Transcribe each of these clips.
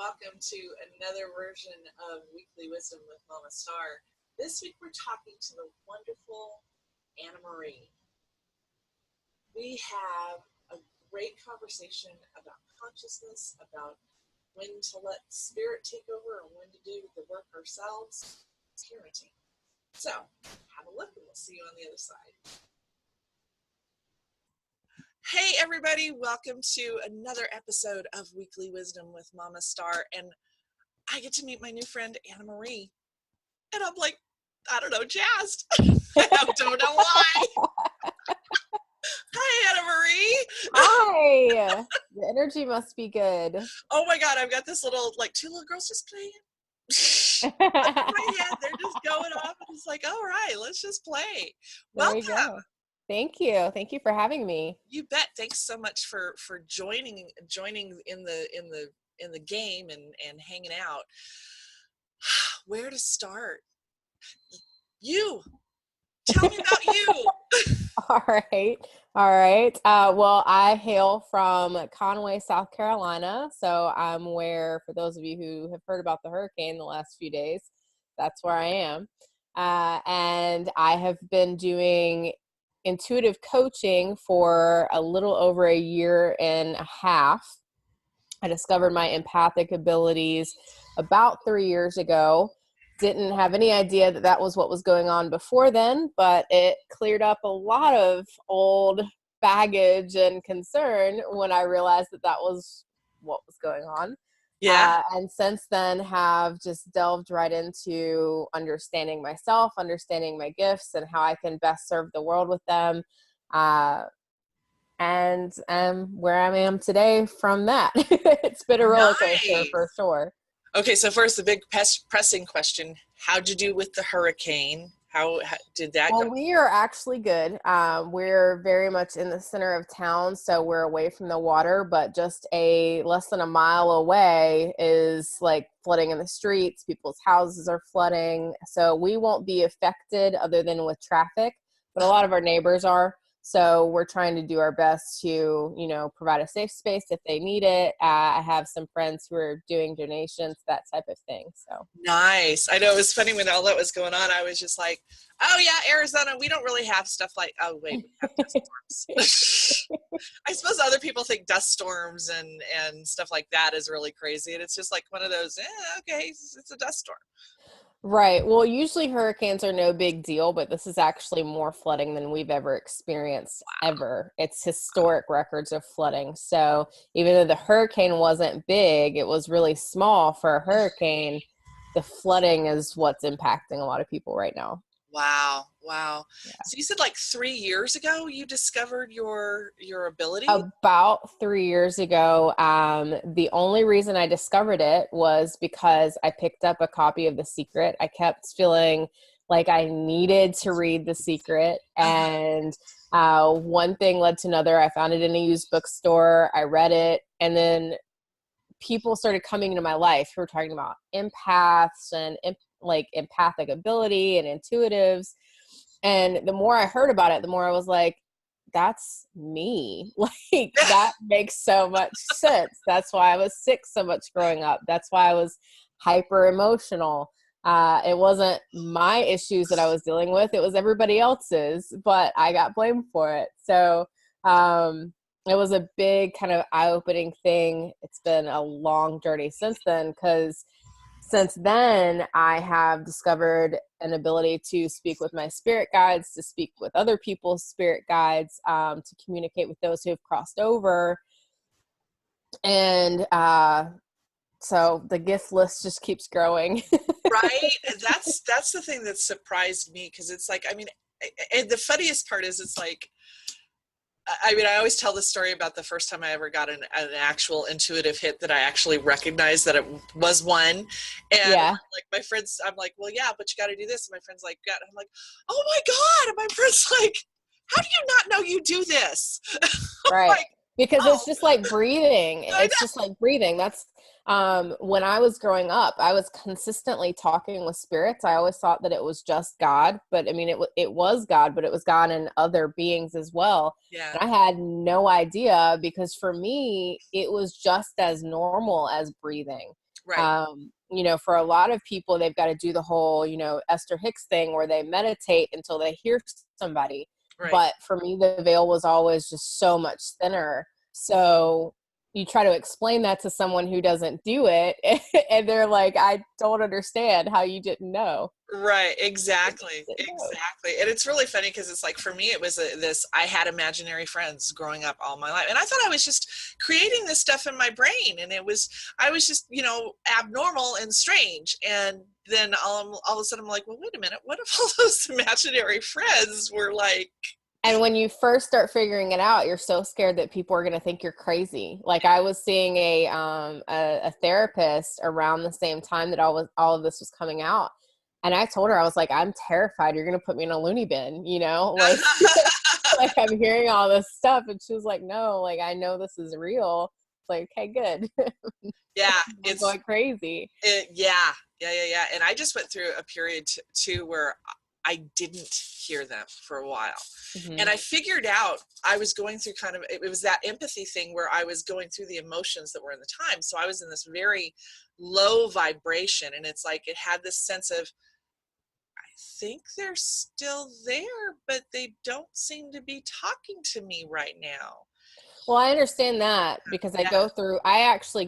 welcome to another version of Weekly Wisdom with Mama Starr. This week we're talking to the wonderful Anna Marie. We have a great conversation about consciousness, about when to let spirit take over and when to do the work ourselves, parenting. So, have a look and we'll see you on the other side. Hey everybody, welcome to another episode of Weekly Wisdom with Mama Starr, and I get to meet my new friend Anna Marie, and I'm like, I don't know, jazzed. I don't know why. Hi Anna Marie. Hi. The energy must be good. Oh my God, I've got this little, like two little girls just playing. In my head, they're just going off, and it's like, all right, let's just play. There you Welcome. go. Thank you. Thank you for having me. You bet. Thanks so much for joining in the game and hanging out. Where to start? You tell me about you. All right. Well, I hail from Conway, South Carolina. So I'm where, for those of you who have heard about the hurricane the last few days, that's where I am. And I have been doing intuitive coaching for a little over a year and a half. I discovered my empathic abilities about 3 years ago. Didn't have any idea that that was what was going on before then, but it cleared up a lot of old baggage and concern when I realized that that was what was going on. Yeah. And since then have just delved right into understanding myself, understanding my gifts and how I can best serve the world with them. And where I am today from that. It's been a roller coaster for sure. Okay, so first, the big pressing question: how'd you do with the hurricane? How did that go? Well, we are actually good. We're very much in the center of town, so we're away from the water, but just less than a mile away is like flooding in the streets. People's houses are flooding. So we won't be affected other than with traffic, but a lot of our neighbors are. So we're trying to do our best to, provide a safe space if they need it. I have some friends who are doing donations, that type of thing. So nice. I know it was funny when all that was going on. I was just like, oh yeah, Arizona, we don't really have stuff like, oh wait, we have dust storms. I suppose other people think dust storms and stuff like that is really crazy. And it's just like one of those, okay, it's a dust storm. Right. Well, usually hurricanes are no big deal, but this is actually more flooding than we've ever experienced ever. It's historic records of flooding. So even though the hurricane wasn't big, it was really small for a hurricane. The flooding is what's impacting a lot of people right now. Wow. Yeah. So you said like 3 years ago you discovered your ability? About 3 years ago. The only reason I discovered it was because I picked up a copy of The Secret. I kept feeling like I needed to read The Secret. And one thing led to another. I found it in a used bookstore. I read it. And then people started coming into my life who were talking about empaths and empathic ability and intuitives. And the more I heard about it, the more I was like, that's me. Like, that makes so much sense. That's why I was sick so much growing up. That's why I was hyper emotional. It wasn't my issues that I was dealing with. It was everybody else's, but I got blamed for it. So it was a big kind of eye-opening thing. It's been a long journey since then, because since then, I have discovered an ability to speak with my spirit guides, to speak with other people's spirit guides, to communicate with those who have crossed over. And so the gift list just keeps growing. Right? That's the thing that surprised me, because it's like, I mean, and the funniest part is it's like, I mean, I always tell the story about the first time I ever got an actual intuitive hit that I actually recognized that it was one. And like my friends, I'm like, well, yeah, but you got to do this. And my friend's like, yeah. And I'm like, oh my God. And my friend's like, how do you not know you do this? Right. Like, because it's just like breathing. It's just like breathing. That's when I was growing up, I was consistently talking with spirits. I always thought that it was just God, but I mean, it was God, but it was God and other beings as well. Yeah. And I had no idea, because for me, it was just as normal as breathing. Right. You know, for a lot of people, they've got to do the whole, you know, Esther Hicks thing where they meditate until they hear somebody. Right. But for me, the veil was always just so much thinner. So you try to explain that to someone who doesn't do it, and they're like, I don't understand how you didn't know. Right, exactly, Didn't know. exactly. And it's really funny because it's like, for me, it was this, I had imaginary friends growing up all my life. And I thought I was just creating this stuff in my brain. And I was just, you know, abnormal and strange. And then all of a sudden I'm like, well, wait a minute, what if all those imaginary friends were like, And when you first start figuring it out, you're so scared that people are going to think you're crazy. Like I was seeing a therapist around the same time that all of this was coming out. And I told her, I was like, I'm terrified. You're going to put me in a loony bin, you know, like, like I'm hearing all this stuff. And she was like, no, like, I know this is real. It's like, okay, good. yeah, I'm going crazy. Yeah. And I just went through a period too where I didn't hear them for a while. Mm-hmm. And I figured out I was going through kind of, it was that empathy thing where I was going through the emotions that were in the time. So I was in this very low vibration. And it's like, it had this sense of, I think they're still there, but they don't seem to be talking to me right now. Well, I understand that because I actually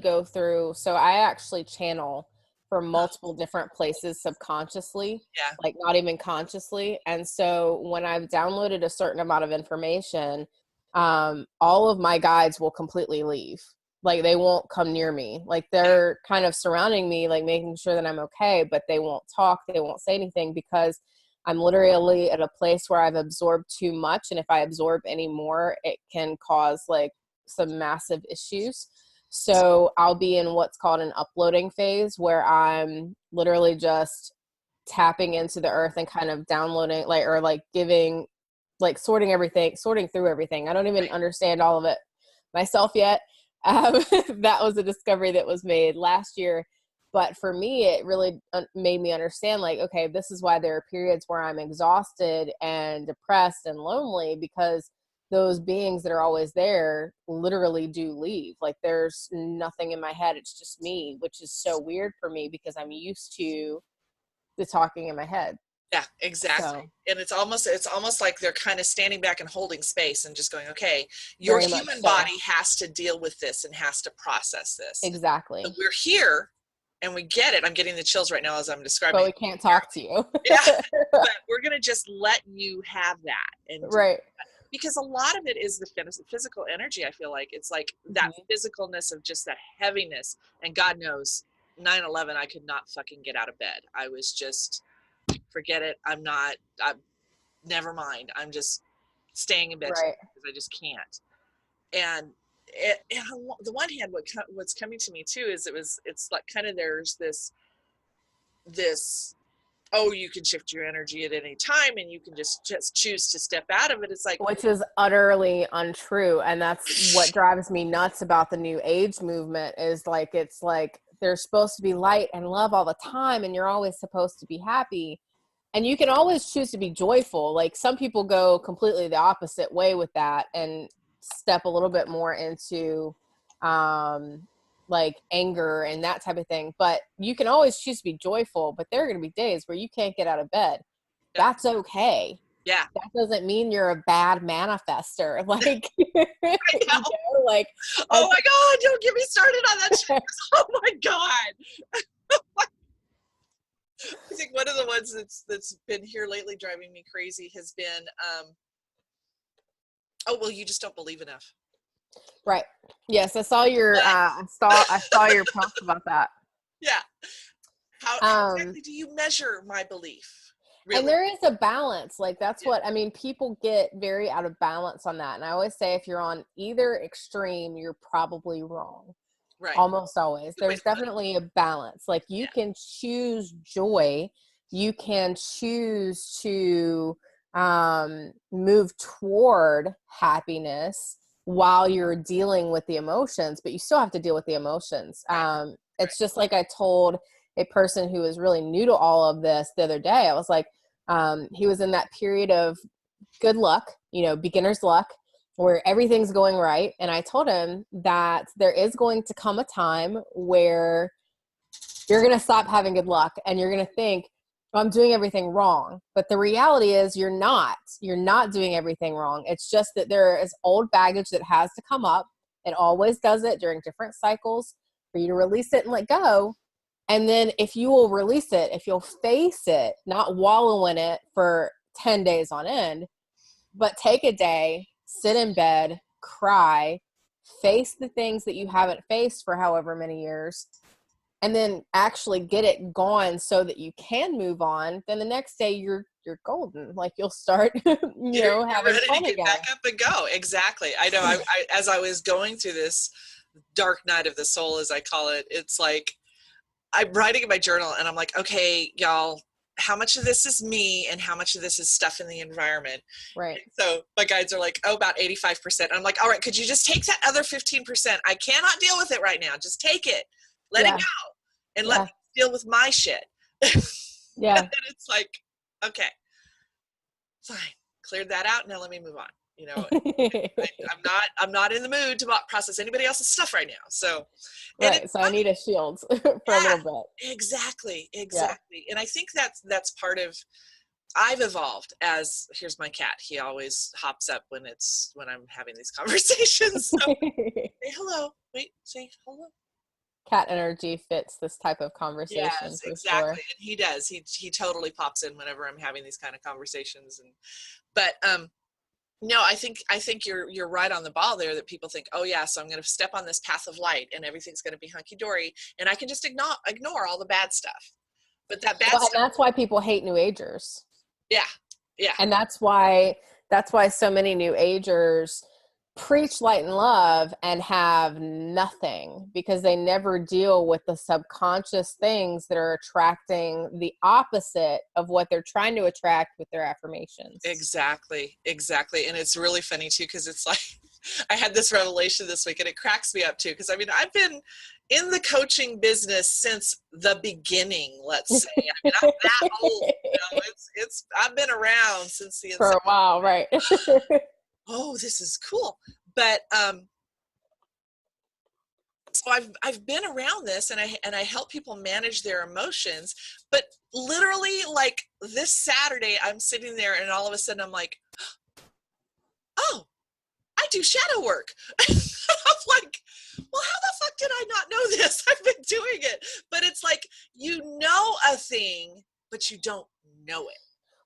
channel from multiple different places subconsciously, like not even consciously. And so when I've downloaded a certain amount of information, all of my guides will completely leave. Like they won't come near me. Like they're kind of surrounding me, like making sure that I'm okay, but they won't talk. They won't say anything because I'm literally at a place where I've absorbed too much. And if I absorb any more, it can cause like some massive issues. So I'll be in what's called an uploading phase where I'm literally just tapping into the earth and kind of downloading giving, sorting through everything. I don't even understand all of it myself yet. That was a discovery that was made last year. But for me, it really made me understand, like, okay, this is why there are periods where I'm exhausted and depressed and lonely, because those beings that are always there literally do leave. Like there's nothing in my head. It's just me, which is so weird for me because I'm used to the talking in my head. Yeah, exactly. So, and it's almost like they're kind of standing back and holding space and just going, okay, your human body has to deal with this and has to process this. Exactly. So we're here and we get it. I'm getting the chills right now as I'm describing. But we can't talk to you. Yeah, but we're going to just let you have that. And right. Because a lot of it is the physical energy. I feel like it's like that physicalness of just that heaviness. And God knows 9/11, I could not fucking get out of bed. I was just, forget it. I'm never mind. I'm just staying in bed because I just can't. And on the one hand, what's coming to me too is it's like kind of there's this, oh, you can shift your energy at any time and you can just choose to step out of it. It's like, which is utterly untrue. And that's what drives me nuts about the New Age movement is like, it's like there's supposed to be light and love all the time and you're always supposed to be happy. And you can always choose to be joyful. Like some people go completely the opposite way with that and step a little bit more into like anger and that type of thing. But you can always choose to be joyful, but there are going to be days where you can't get out of bed. Yeah. That's okay. Yeah. That doesn't mean you're a bad manifester. Like, you know, like, oh my God, don't get me started on that shit. Oh my God. I think one of the ones that's been here lately driving me crazy has been, oh, well, you just don't believe enough. Right. Yes, I saw your I saw your post about that. Yeah. How exactly do you measure my belief? Really? And there is a balance. Like that's what I mean, people get very out of balance on that. And I always say if you're on either extreme, you're probably wrong. Right. Almost always. There's definitely a balance. Like you can choose joy. You can choose to move toward happiness while you're dealing with the emotions, but you still have to deal with the emotions. It's just like I told a person who was really new to all of this the other day. I was like, he was in that period of good luck, you know, beginner's luck, where everything's going right. And I told him that there is going to come a time where you're going to stop having good luck and you're going to think, oh, I'm doing everything wrong. But the reality is you're not doing everything wrong. It's just that there is old baggage that has to come up. It always does it during different cycles for you to release it and let go. And then if you will release it, if you'll face it, not wallow in it for 10 days on end, but take a day, sit in bed, cry, face the things that you haven't faced for however many years, and then actually get it gone so that you can move on, then the next day you're golden. Like you'll start, you're having ready fun to get again. back up and go. Exactly. I know. I as I was going through this dark night of the soul, as I call it, it's like I'm writing in my journal and I'm like, okay, y'all, how much of this is me and how much of this is stuff in the environment? Right. And so my guides are like, oh, about 85%. And I'm like, all right, could you just take that other 15%? I cannot deal with it right now. Just take it, let it go, and let me deal with my shit. Yeah. And it's like, okay, fine, cleared that out. Now let me move on. I'm not in the mood to process anybody else's stuff right now. So, right. So I need a shield for a little bit. Exactly. Yeah. And I think that's part of, I've evolved as, here's my cat. He always hops up when I'm having these conversations. So, say hello. Wait, say hello. Cat energy fits this type of conversation. Yes, for exactly. Sure. And he does. He totally pops in whenever I'm having these kind of conversations. But no, I think you're right on the ball there, that people think, oh yeah, so I'm going to step on this path of light and everything's going to be hunky dory and I can just ignore all the bad stuff. But that bad stuff. And that's why people hate New Agers. Yeah. Yeah. And that's why so many New Agers preach light and love and have nothing, because they never deal with the subconscious things that are attracting the opposite of what they're trying to attract with their affirmations. Exactly. And it's really funny too, because it's like, I had this revelation this week and it cracks me up too, because I mean, I've been in the coaching business since the beginning, let's say. I mean, I'm that old, I've been around since the for a while, right? Oh, this is cool. But so I've been around this and I help people manage their emotions, but literally like this Saturday I'm sitting there and all of a sudden I'm like, oh, I do shadow work. I'm like, well, how the fuck did I not know this? I've been doing it. But it's like, a thing, but you don't know it.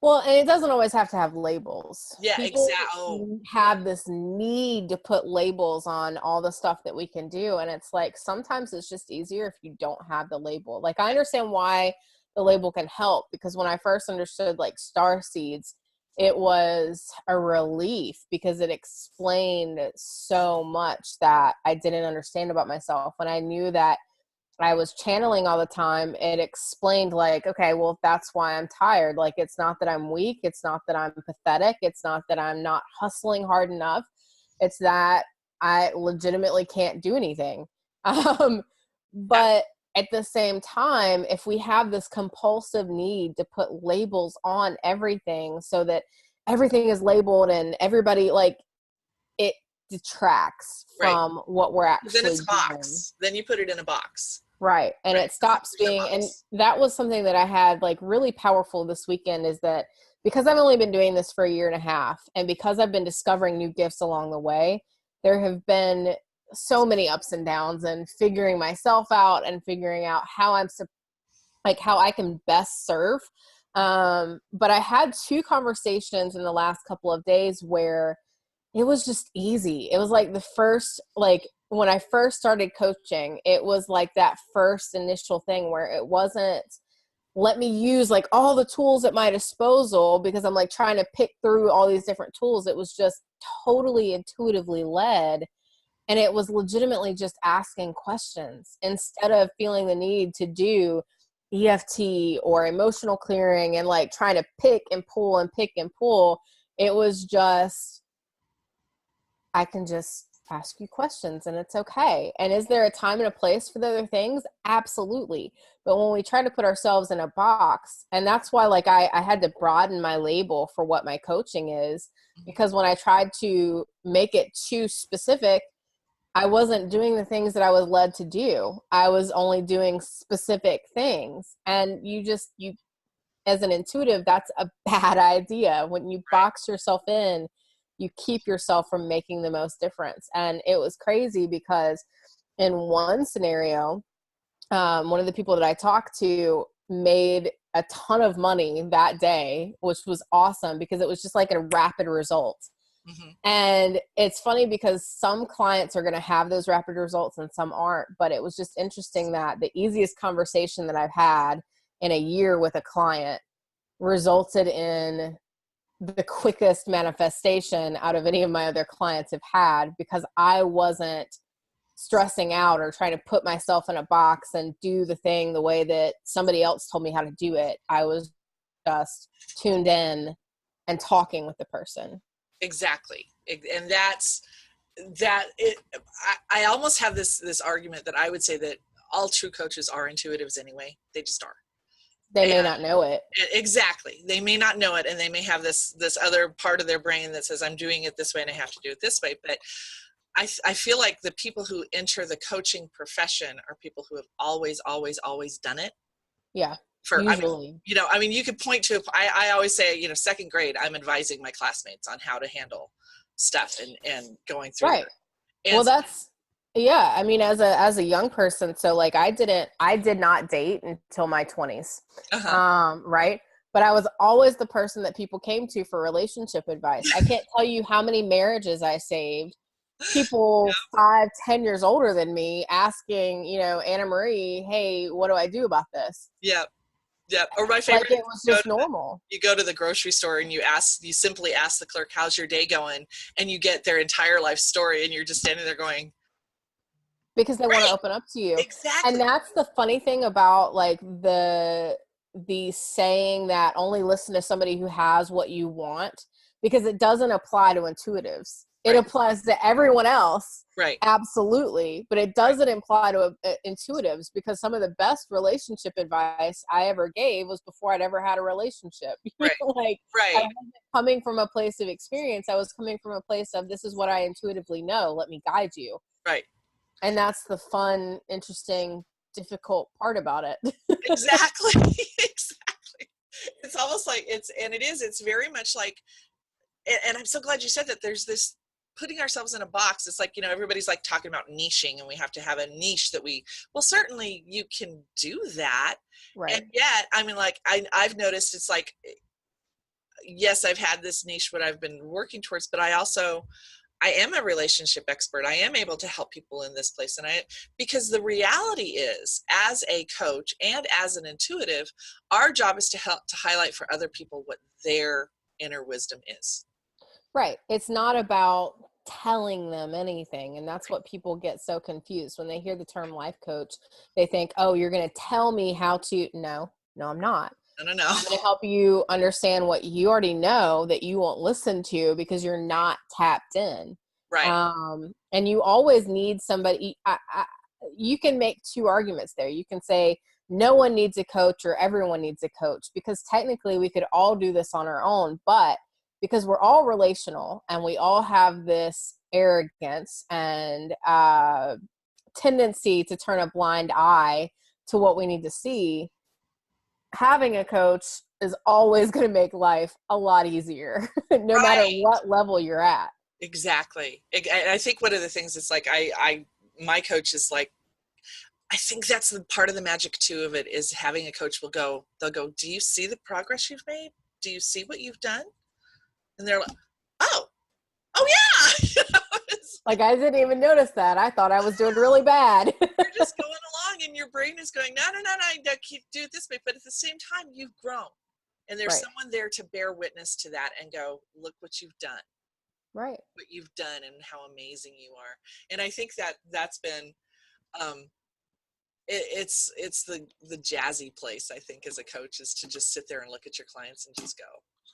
Well, and it doesn't always have to have labels. Yeah, exactly. Have this need to put labels on all the stuff that we can do. And it's like, sometimes it's just easier if you don't have the label. Like, I understand why the label can help, because when I first understood like star seeds, it was a relief because it explained so much that I didn't understand about myself. When I knew that I was channeling all the time, it explained like, okay, well, that's why I'm tired. Like, it's not that I'm weak. It's not that I'm pathetic. It's not that I'm not hustling hard enough. It's that I legitimately can't do anything. But at the same time, if we have this compulsive need to put labels on everything so that everything is labeled and everybody, like, it detracts from what we're actually then it's doing. box. Then you put it in a box. Right. And it stops being, and that was something that I had like really powerful this weekend, is that because I've only been doing this for a year and a half, and because I've been discovering new gifts along the way, there have been so many ups and downs, and figuring myself out and figuring out how how I can best serve. But I had 2 conversations in the last couple of days where it was just easy. It was like the first, like, when I first started coaching, it was like that first initial thing where it wasn't, let me use like all the tools at my disposal because I'm like trying to pick through all these different tools. It was just totally intuitively led. And it was legitimately just asking questions instead of feeling the need to do EFT or emotional clearing and like trying to pick and pull and pick and pull. It was just, I can just ask you questions and it's okay. And is there a time and a place for the other things? Absolutely. But when we try to put ourselves in a box, and that's why like I had to broaden my label for what my coaching is, because when I tried to make it too specific, I wasn't doing the things that I was led to do. I was only doing specific things. And you, as an intuitive, that's a bad idea. When you box yourself in, you keep yourself from making the most difference. And it was crazy because in one scenario, one of the people that I talked to made a ton of money that day, which was awesome because it was just like a rapid result. Mm-hmm. And it's funny because some clients are going to have those rapid results and some aren't. But it was just interesting that the easiest conversation that I've had in a year with a client resulted in the quickest manifestation out of any of my other clients have had, because I wasn't stressing out or trying to put myself in a box and do the thing the way that somebody else told me how to do it. I was just tuned in and talking with the person. Exactly. And that's that it. I almost have this argument that I would say that all true coaches are intuitives anyway. They just are. They may not know it. Exactly. They may not know it, and they may have this other part of their brain that says, I'm doing it this way and I have to do it this way. But I feel like the people who enter the coaching profession are people who have always done it. Yeah. Usually. I mean, you could point to, I always say, second grade, I'm advising my classmates on how to handle stuff and going through. Right. And well, that's, yeah. I mean, as a young person, so like I did not date until my 20s. Right. But I was always the person that people came to for relationship advice. I can't tell you how many marriages I saved. People 5-10 years older than me asking, Anna Marie, hey, what do I do about this? Yeah. Yeah. Or my favorite, like it was just normal. You go to the grocery store and you simply ask the clerk, how's your day going? And you get their entire life story and you're just standing there going, because they want to open up to you. Exactly. And that's the funny thing about like the saying that only listen to somebody who has what you want, because it doesn't apply to intuitives. It applies to everyone else. Right. Absolutely. But it doesn't apply to intuitives, because some of the best relationship advice I ever gave was before I'd ever had a relationship. Right. I wasn't coming from a place of experience. I was coming from a place of, this is what I intuitively know. Let me guide you. Right. And that's the fun, interesting, difficult part about it. Exactly. Exactly. It's almost like it's very much like, and I'm so glad you said that, there's this putting ourselves in a box. It's like, everybody's like talking about niching, and we have to have a niche that well, certainly you can do that. Right. And yet, I mean, like I've noticed it's like, yes, I've had this niche, what I've been working towards, but I am a relationship expert. I am able to help people in this place. Because the reality is, as a coach and as an intuitive, our job is to help to highlight for other people what their inner wisdom is. Right. It's not about telling them anything. And that's what people get so confused when they hear the term life coach. They think, oh, you're going to tell me how to. No, I'm not. No. I'm going to help you understand what you already know that you won't listen to because you're not tapped in. Right. And you always need somebody. You can make two arguments there. You can say no one needs a coach or everyone needs a coach, because technically we could all do this on our own. But because we're all relational and we all have this arrogance and tendency to turn a blind eye to what we need to see, having a coach is always going to make life a lot easier, no matter what level you're at. Exactly. I think one of the things is like, my coach is like, I think that's the part of the magic too of it, is having a coach they'll go, do you see the progress you've made? Do you see what you've done? And they're like, oh yeah. Like, I didn't even notice that. I thought I was doing really bad. You're just going along and your brain is going, no, keep do it this way. But at the same time, you've grown. And there's someone there to bear witness to that and go, look what you've done. Right. What you've done and how amazing you are. And I think that's been, it's the jazzy place, I think, as a coach, is to just sit there and look at your clients and just go,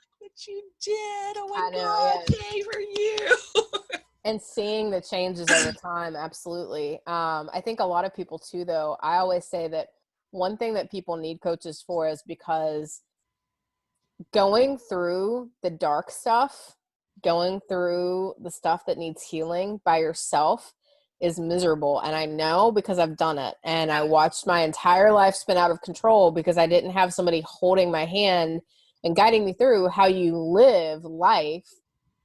look what you did. Oh my God, yay for you. And seeing the changes over time. Absolutely. I think a lot of people too, though, I always say that one thing that people need coaches for is because going through the dark stuff, going through the stuff that needs healing by yourself is miserable. And I know because I've done it. And I watched my entire life spin out of control because I didn't have somebody holding my hand and guiding me through how you live life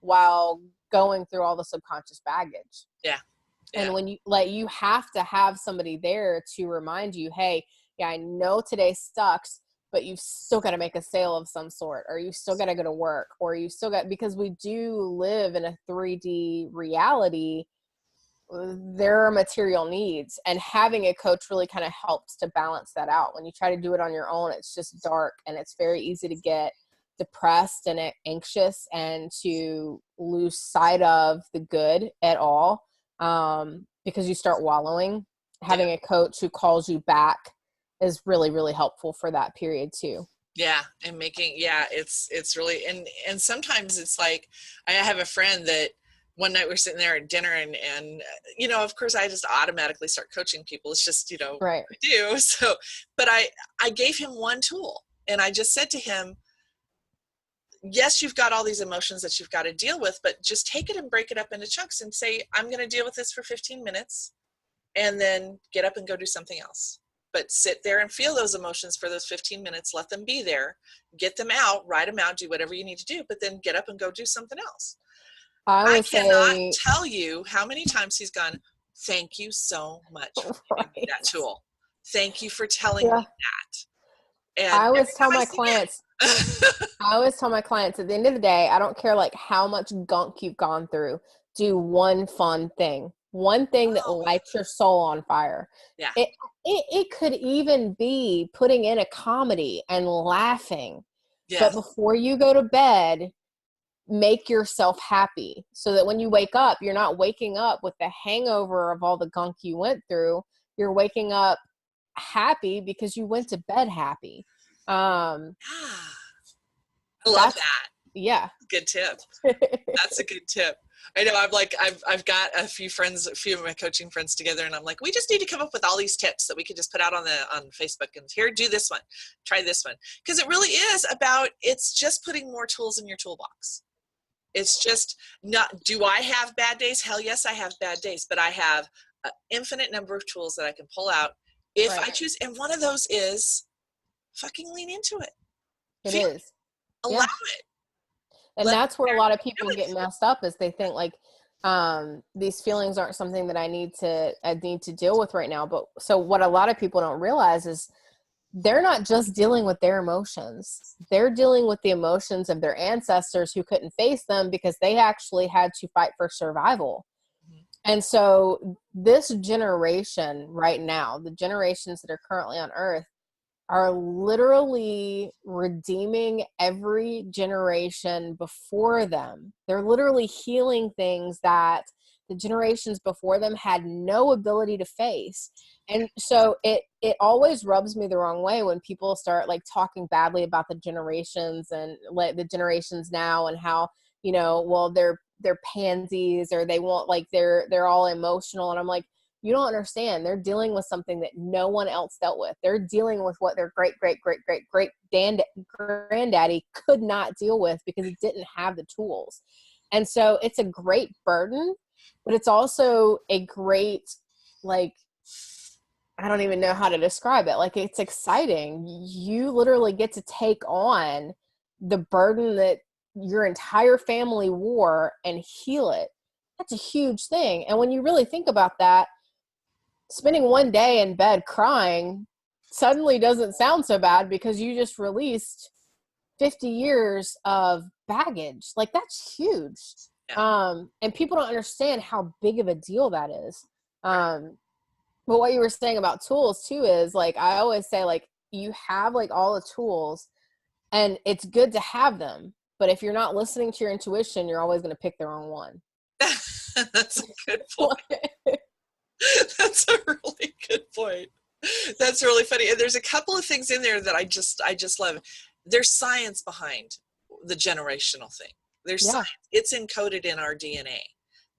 while going through all the subconscious baggage. Yeah. And when you have to have somebody there to remind you, hey, yeah, I know today sucks, but you've still got to make a sale of some sort, or you still got to go to work, or you still got, because we do live in a 3D reality. There are material needs, and having a coach really kind of helps to balance that out. When you try to do it on your own, it's just dark, and it's very easy to get depressed and anxious and to lose sight of the good at all, because you start wallowing. Having a coach who calls you back is really, really helpful for that period too. Yeah. And making, it's really, and sometimes it's like, I have a friend that one night we're sitting there at dinner and, you know, of course I just automatically start coaching people. It's just, you know, right. I do. So, but I gave him one tool, and I just said to him, yes, you've got all these emotions that you've got to deal with, but just take it and break it up into chunks and say, I'm going to deal with this for 15 minutes and then get up and go do something else. But sit there and feel those emotions for those 15 minutes, let them be there, get them out, write them out, do whatever you need to do, but then get up and go do something else. I cannot tell you how many times he's gone, thank you so much for that tool. Thank you for telling me that. And I always tell my clients, I always tell my clients at the end of the day, I don't care like how much gunk you've gone through, do one fun thing that lights your soul on fire. Yeah. It could even be putting in a comedy and laughing. Yes. But before you go to bed, make yourself happy so that when you wake up, you're not waking up with the hangover of all the gunk you went through. You're waking up happy because you went to bed happy. I love that. Yeah. Good tip. That's a good tip. I know I've got a few of my coaching friends together, and I'm like, we just need to come up with all these tips that we could just put out on Facebook, and here, do this one, try this one. Because it really is it's just putting more tools in your toolbox. It's just not, do I have bad days? Hell yes, I have bad days, but I have an infinite number of tools that I can pull out if I choose. And one of those is fucking lean into it. It is. Allow it. And that's where a lot of people get messed up, is they think like, these feelings aren't something that I need to deal with right now. But so what a lot of people don't realize is they're not just dealing with their emotions. They're dealing with the emotions of their ancestors who couldn't face them because they actually had to fight for survival. Mm-hmm. And so this generation right now, the generations that are currently on Earth, are literally redeeming every generation before them. They're literally healing things that the generations before them had no ability to face. And so it always rubs me the wrong way when people start like talking badly about the generations and like the generations now, and how, you know, well, they're pansies, or they won't, like, they're all emotional. And I'm like, you don't understand. They're dealing with something that no one else dealt with. They're dealing with what their great granddaddy could not deal with because he didn't have the tools. And so it's a great burden, but it's also a great, like, I don't even know how to describe it. Like, it's exciting. You literally get to take on the burden that your entire family wore and heal it. That's a huge thing. And when you really think about that, spending one day in bed crying suddenly doesn't sound so bad because you just released 50 years of baggage. Like, that's huge. Yeah. And people don't understand how big of a deal that is. But what you were saying about tools too is, like, I always say, like, you have like all the tools and it's good to have them. But if you're not listening to your intuition, you're always going to pick the wrong one. That's a good point. That's a really good point. That's really funny. And there's a couple of things in there that I just love. There's science behind the generational thing. There's science. It's encoded in our DNA.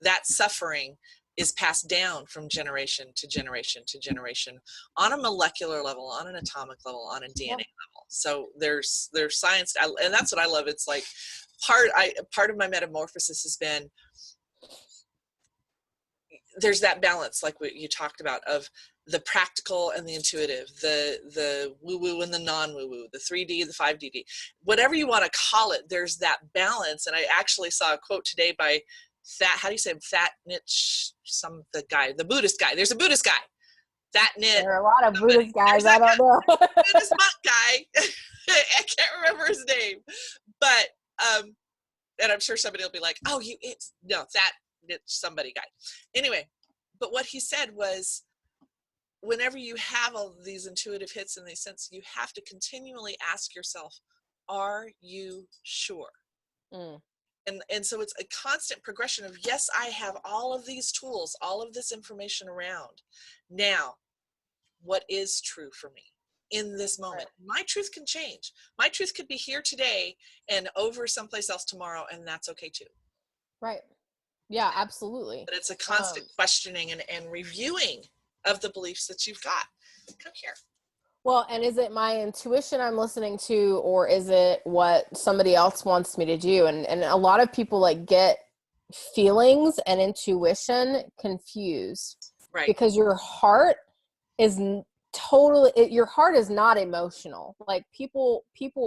That suffering is passed down from generation to generation to generation on a molecular level, on an atomic level, on a DNA level. So there's science, and that's what I love. It's like part of my metamorphosis has been there's that balance, like what you talked about, of the practical and the intuitive, the woo-woo and the non-woo-woo, the 3D, the 5DD, whatever you want to call it, there's that balance. And I actually saw a quote today by how do you say Fat Niche, the guy, the Buddhist guy. There's a Buddhist guy. Fat Nit. There are a lot of Buddhist guys, I don't know. Buddhist monk guy. I can't remember his name. But, and I'm sure somebody will be like, oh, Fat Niche somebody guy. Anyway, but what he said was, whenever you have all these intuitive hits in these sense, you have to continually ask yourself, are you sure? And so it's a constant progression of, yes, I have all of these tools, all of this information around. Now, what is true for me in this moment? Right. My truth can change. My truth could be here today and over someplace else tomorrow, and that's okay too. Right. Yeah, absolutely. But it's a constant questioning and reviewing of the beliefs that you've got. Come here. Well, and is it my intuition I'm listening to, or is it what somebody else wants me to do? And a lot of people like get feelings and intuition confused. Right. Because your heart is your heart is not emotional. Like people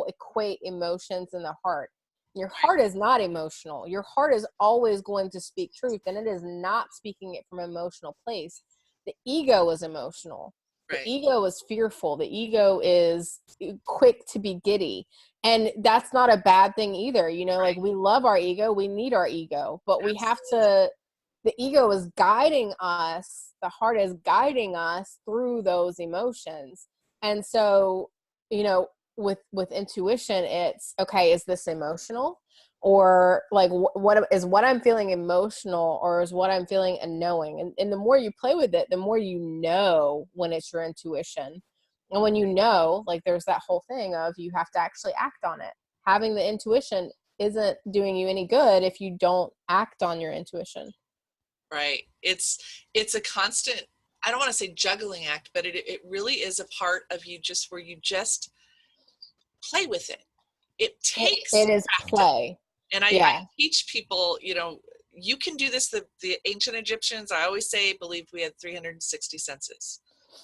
equate emotions in the heart. Your heart is not emotional. Your heart is always going to speak truth, and it is not speaking it from an emotional place. The ego is emotional. Right. The ego is fearful. The ego is quick to be giddy. And that's not a bad thing either. You know, right. Like we love our ego. We need our ego. But we have to, the ego is guiding us. The heart is guiding us through those emotions. And so, you know, with intuition, it's, okay, is this emotional? Or like what I'm feeling emotional, or is what I'm feeling a knowing? And the more you play with it, the more you know when it's your intuition. And when you know, like there's that whole thing of you have to actually act on it. Having the intuition isn't doing you any good if you don't act on your intuition. Right. It's a constant, I don't want to say juggling act, but it really is a part of you just where you just play with it. It takes it is practice. Play. And I teach people, you know, you can do this. The ancient Egyptians, I always say, believed we had 360 senses,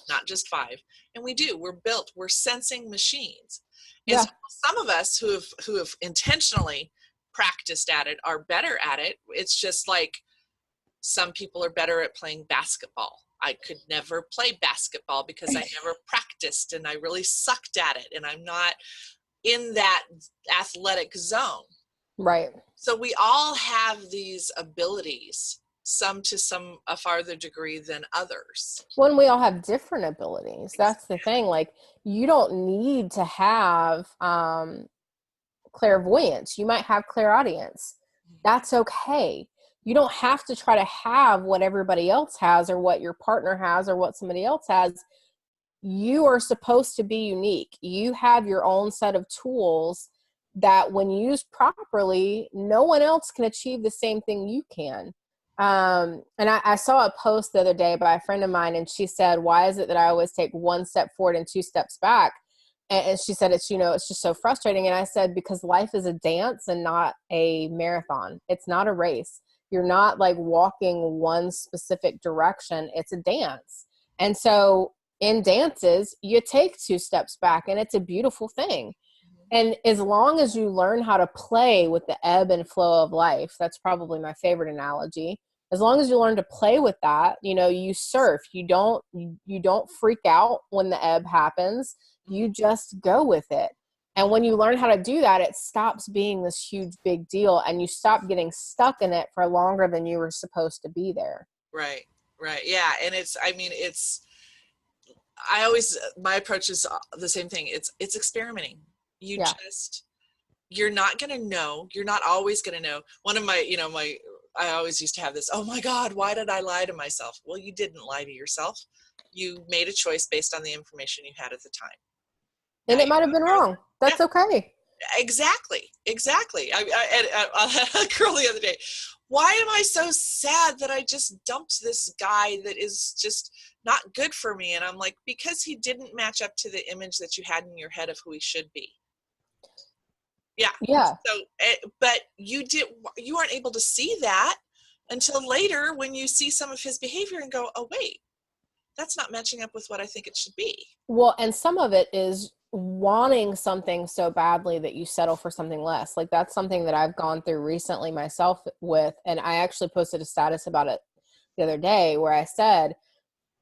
not just 5. And we do. We're sensing machines. And so some of us who have intentionally practiced at it are better at it. It's just like some people are better at playing basketball. I could never play basketball because I never practiced, and I really sucked at it, and I'm not in that athletic zone. Right. So we all have these abilities, some to a farther degree than others. When we all have different abilities, that's the thing. Like you don't need to have clairvoyance. You might have clairaudience. That's okay. You don't have to try to have what everybody else has, or what your partner has, or what somebody else has. You are supposed to be unique. You have your own set of tools that when used properly, no one else can achieve the same thing you can. And I saw a post the other day by a friend of mine, and she said, why is it that I always take 1 step forward and 2 steps back? And she said, it's just so frustrating. And I said, because life is a dance and not a marathon. It's not a race. You're not like walking one specific direction. It's a dance. And so in dances, you take 2 steps back, and it's a beautiful thing. And as long as you learn how to play with the ebb and flow of life, that's probably my favorite analogy. As long as you learn to play with that, you know, you surf, you don't freak out when the ebb happens. You just go with it. And when you learn how to do that, it stops being this huge, big deal, and you stop getting stuck in it for longer than you were supposed to be there. Right. Right. Yeah. And my approach is the same thing. It's experimenting. You're not going to know. You're not always going to know. One of my, I always used to have this, oh my God, why did I lie to myself? Well, you didn't lie to yourself. You made a choice based on the information you had at the time. And it might have been wrong. That's okay. Exactly. I had a girl the other day. Why am I so sad that I just dumped this guy that is just not good for me? And I'm like, because he didn't match up to the image that you had in your head of who he should be. Yeah. So, but you aren't able to see that until later when you see some of his behavior and go, oh, wait, that's not matching up with what I think it should be. Well, and some of it is wanting something so badly that you settle for something less. Like that's something that I've gone through recently myself with, and I actually posted a status about it the other day where I said,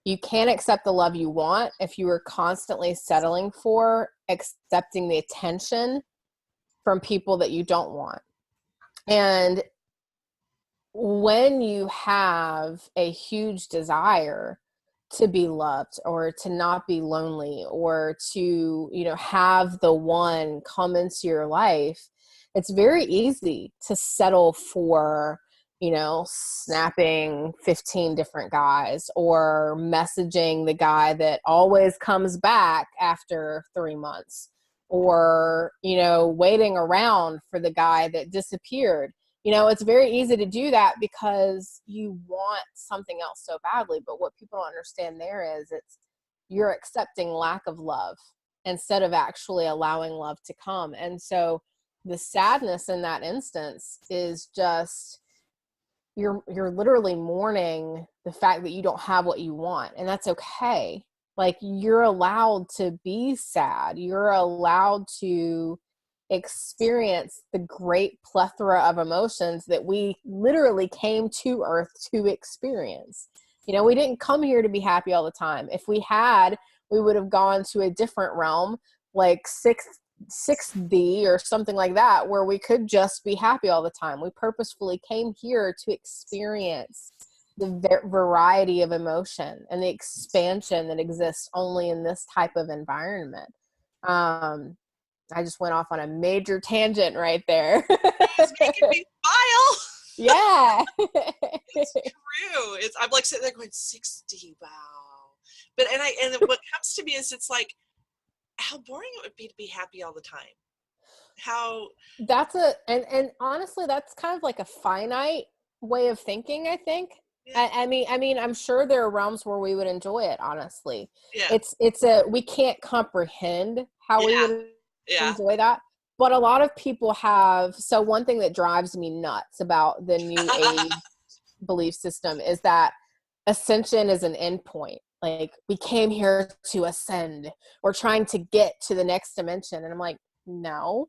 you can't accept the love you want if you are constantly settling for accepting the attention from people that you don't want. And when you have a huge desire to be loved or to not be lonely or to, you know, have the one come into your life, it's very easy to settle for, you know, snapping 15 different guys or messaging the guy that always comes back after 3 months or, you know, waiting around for the guy that disappeared. You know, it's very easy to do that because you want something else so badly. But what people don't understand there is you're accepting lack of love instead of actually allowing love to come. And so the sadness in that instance is just you're literally mourning the fact that you don't have what you want. And that's okay. Like you're allowed to be sad. You're allowed to experience the great plethora of emotions that we literally came to Earth to experience. You know, we didn't come here to be happy all the time. If we had, we would have gone to a different realm, like 6D or something like that, where we could just be happy all the time. We purposefully came here to experience the variety of emotion and the expansion that exists only in this type of environment. I just went off on a major tangent right there. It's making me smile. Yeah. It's true. I'm like sitting there going 60, wow. But and what comes to me is it's like how boring it would be to be happy all the time. And honestly, that's kind of like a finite way of thinking, I think. Yeah. I mean, I'm sure there are realms where we would enjoy it, honestly. Yeah. We can't comprehend how we would enjoy that. But a lot of people have, so one thing that drives me nuts about the new age belief system is that ascension is an endpoint. Like we came here to ascend. We're trying to get to the next dimension. And I'm like, no,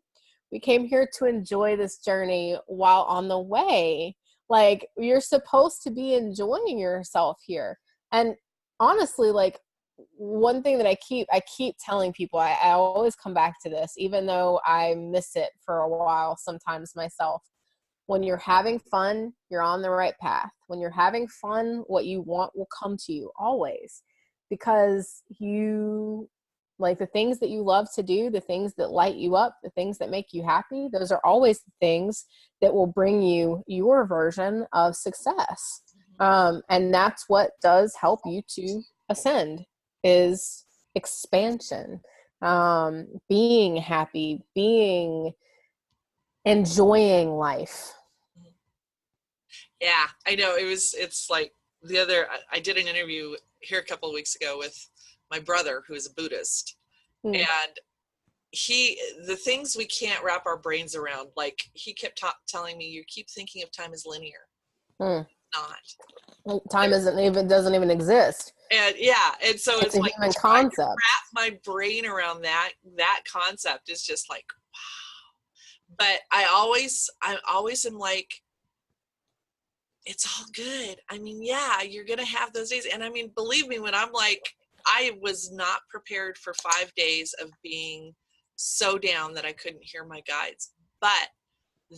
we came here to enjoy this journey while on the way. Like you're supposed to be enjoying yourself here. And honestly, like one thing that I keep telling people, I always come back to this, even though I miss it for a while sometimes myself. When you're having fun, you're on the right path. When you're having fun, what you want will come to you always, because you like the things that you love to do, the things that light you up, the things that make you happy. Those are always the things that will bring you your version of success. And that's what does help you to ascend is expansion, being happy, enjoying life. Yeah, I know. It's like I did an interview here a couple of weeks ago with my brother, who is a Buddhist. And the things we can't wrap our brains around, like he kept telling me, you keep thinking of time as linear. Not. Time doesn't even exist. And yeah, and so it's a like human concept. To wrap my brain around that concept is just like, wow. But I always am like, it's all good. I mean, yeah, you're gonna have those days. And I mean, believe me, when I'm like, I was not prepared for 5 days of being so down that I couldn't hear my guides. But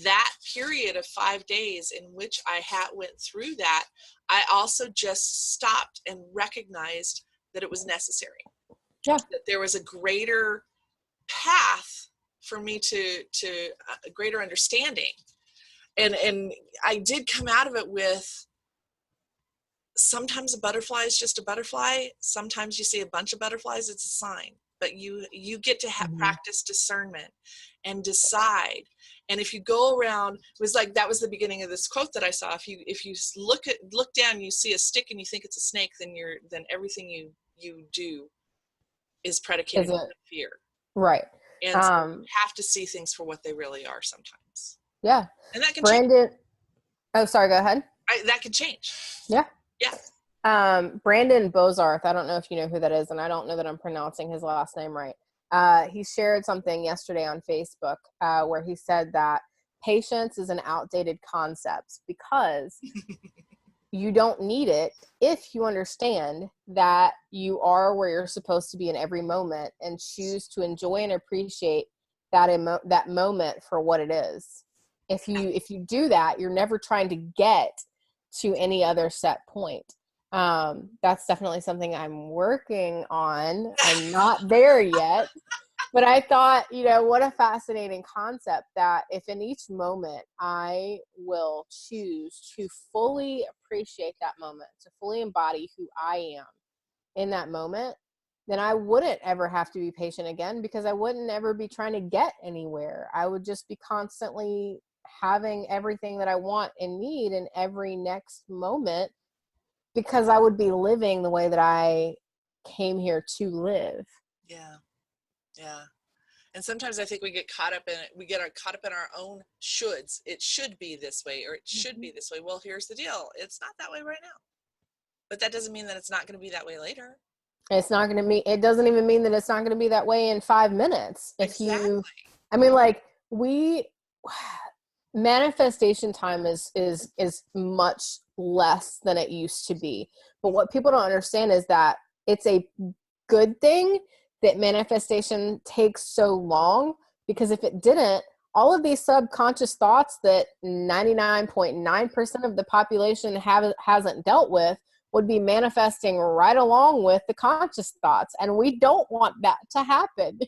that period of 5 days in which I went through that, I also just stopped and recognized that it was necessary. Yeah. That there was a greater path for me to a greater understanding. And I did come out of it with, sometimes a butterfly is just a butterfly. Sometimes you see a bunch of butterflies, it's a sign. But you get to practice discernment and decide. And if you go around, it was like, that was the beginning of this quote that I saw. If you look down, you see a stick and you think it's a snake, then everything you do is predicated on fear. Right. And so you have to see things for what they really are sometimes. Yeah. And that can Brandon. change. Oh, sorry. Go ahead. That could change. Yeah. Yeah. Brandon Bozarth, I don't know if you know who that is, and I don't know that I'm pronouncing his last name right. He shared something yesterday on Facebook where he said that patience is an outdated concept because you don't need it if you understand that you are where you're supposed to be in every moment and choose to enjoy and appreciate that moment for what it is. If you do that, you're never trying to get to any other set point. That's definitely something I'm working on. I'm not there yet. But I thought, what a fascinating concept that if in each moment I will choose to fully appreciate that moment, to fully embody who I am in that moment, then I wouldn't ever have to be patient again because I wouldn't ever be trying to get anywhere. I would just be constantly having everything that I want and need in every next moment because I would be living the way that I came here to live. Yeah. Yeah. And sometimes I think we get caught up in it. We get caught up in our own shoulds. It should be this way, or it should be this way. Well, here's the deal. It's not that way right now. But that doesn't mean that it's not going to be that way later. It's not going to be, it doesn't even mean that it's not going to be that way in 5 minutes. Exactly. Manifestation time is much less than it used to be. But what people don't understand is that it's a good thing that manifestation takes so long, because if it didn't, all of these subconscious thoughts that 99.9% of the population hasn't dealt with would be manifesting right along with the conscious thoughts. And we don't want that to happen.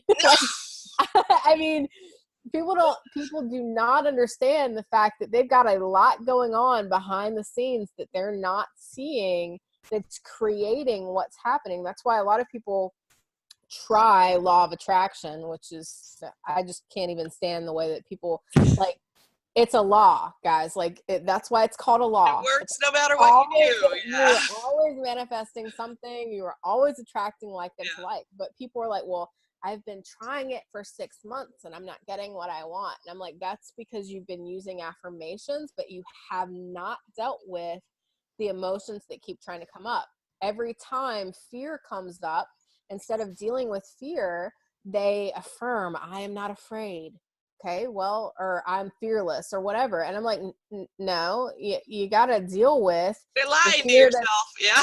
People do not understand the fact that they've got a lot going on behind the scenes that they're not seeing that's creating what's happening. That's why a lot of people try law of attraction, which is, I just can't even stand the way that people it's a law, guys. That's why it's called a law. It works no matter what you do. Yeah. You're always manifesting something. You're always attracting like them to like. But people are like, well, I've been trying it for 6 months and I'm not getting what I want. And I'm like, that's because you've been using affirmations, but you have not dealt with the emotions that keep trying to come up. Every time fear comes up, instead of dealing with fear, they affirm, I am not afraid. Okay, well, or I'm fearless or whatever. And I'm like, no, you got to deal with. You're lying to yourself. Yeah.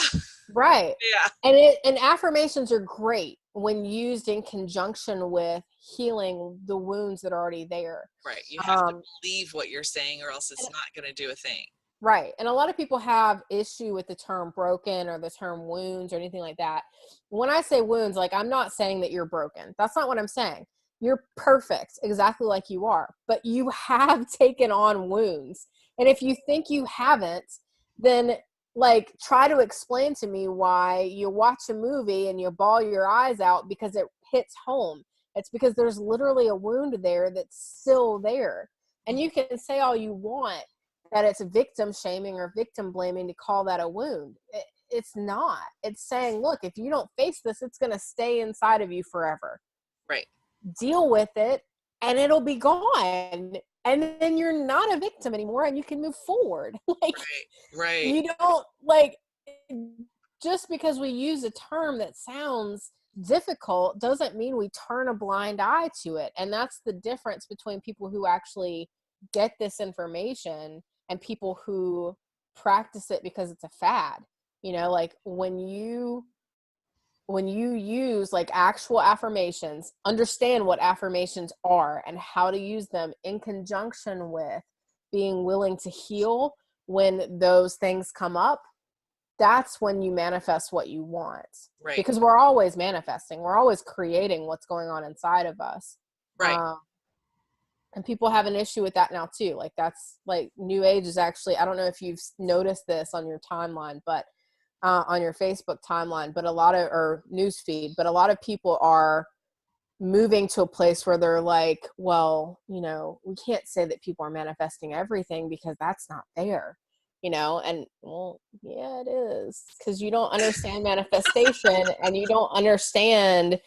Right. Yeah. And affirmations are great when used in conjunction with healing the wounds that are already there. Right. You have to believe what you're saying or else it's not going to do a thing. Right. And a lot of people have issue with the term broken or the term wounds or anything like that. When I say wounds, I'm not saying that you're broken. That's not what I'm saying. You're perfect, exactly like you are, but you have taken on wounds. And if you think you haven't, then try to explain to me why you watch a movie and you bawl your eyes out because it hits home. It's because there's literally a wound there that's still there. And you can say all you want that it's victim shaming or victim blaming to call that a wound. It's not. It's saying, look, if you don't face this, it's going to stay inside of you forever. Right. Deal with it and it'll be gone. And then you're not a victim anymore and you can move forward. Right. You don't just because we use a term that sounds difficult doesn't mean we turn a blind eye to it. And that's the difference between people who actually get this information and people who practice it because it's a fad. When you use actual affirmations, understand what affirmations are and how to use them in conjunction with being willing to heal when those things come up. That's when you manifest what you want. Right. Because we're always manifesting. We're always creating what's going on inside of us. Right. And people have an issue with that now too. That's New Age is actually, I don't know if you've noticed this on your timeline, but on your Facebook timeline, or news feed, but a lot of people are moving to a place where they're like, well, we can't say that people are manifesting everything because that's not there, and well, yeah, it is, because you don't understand manifestation and you don't understand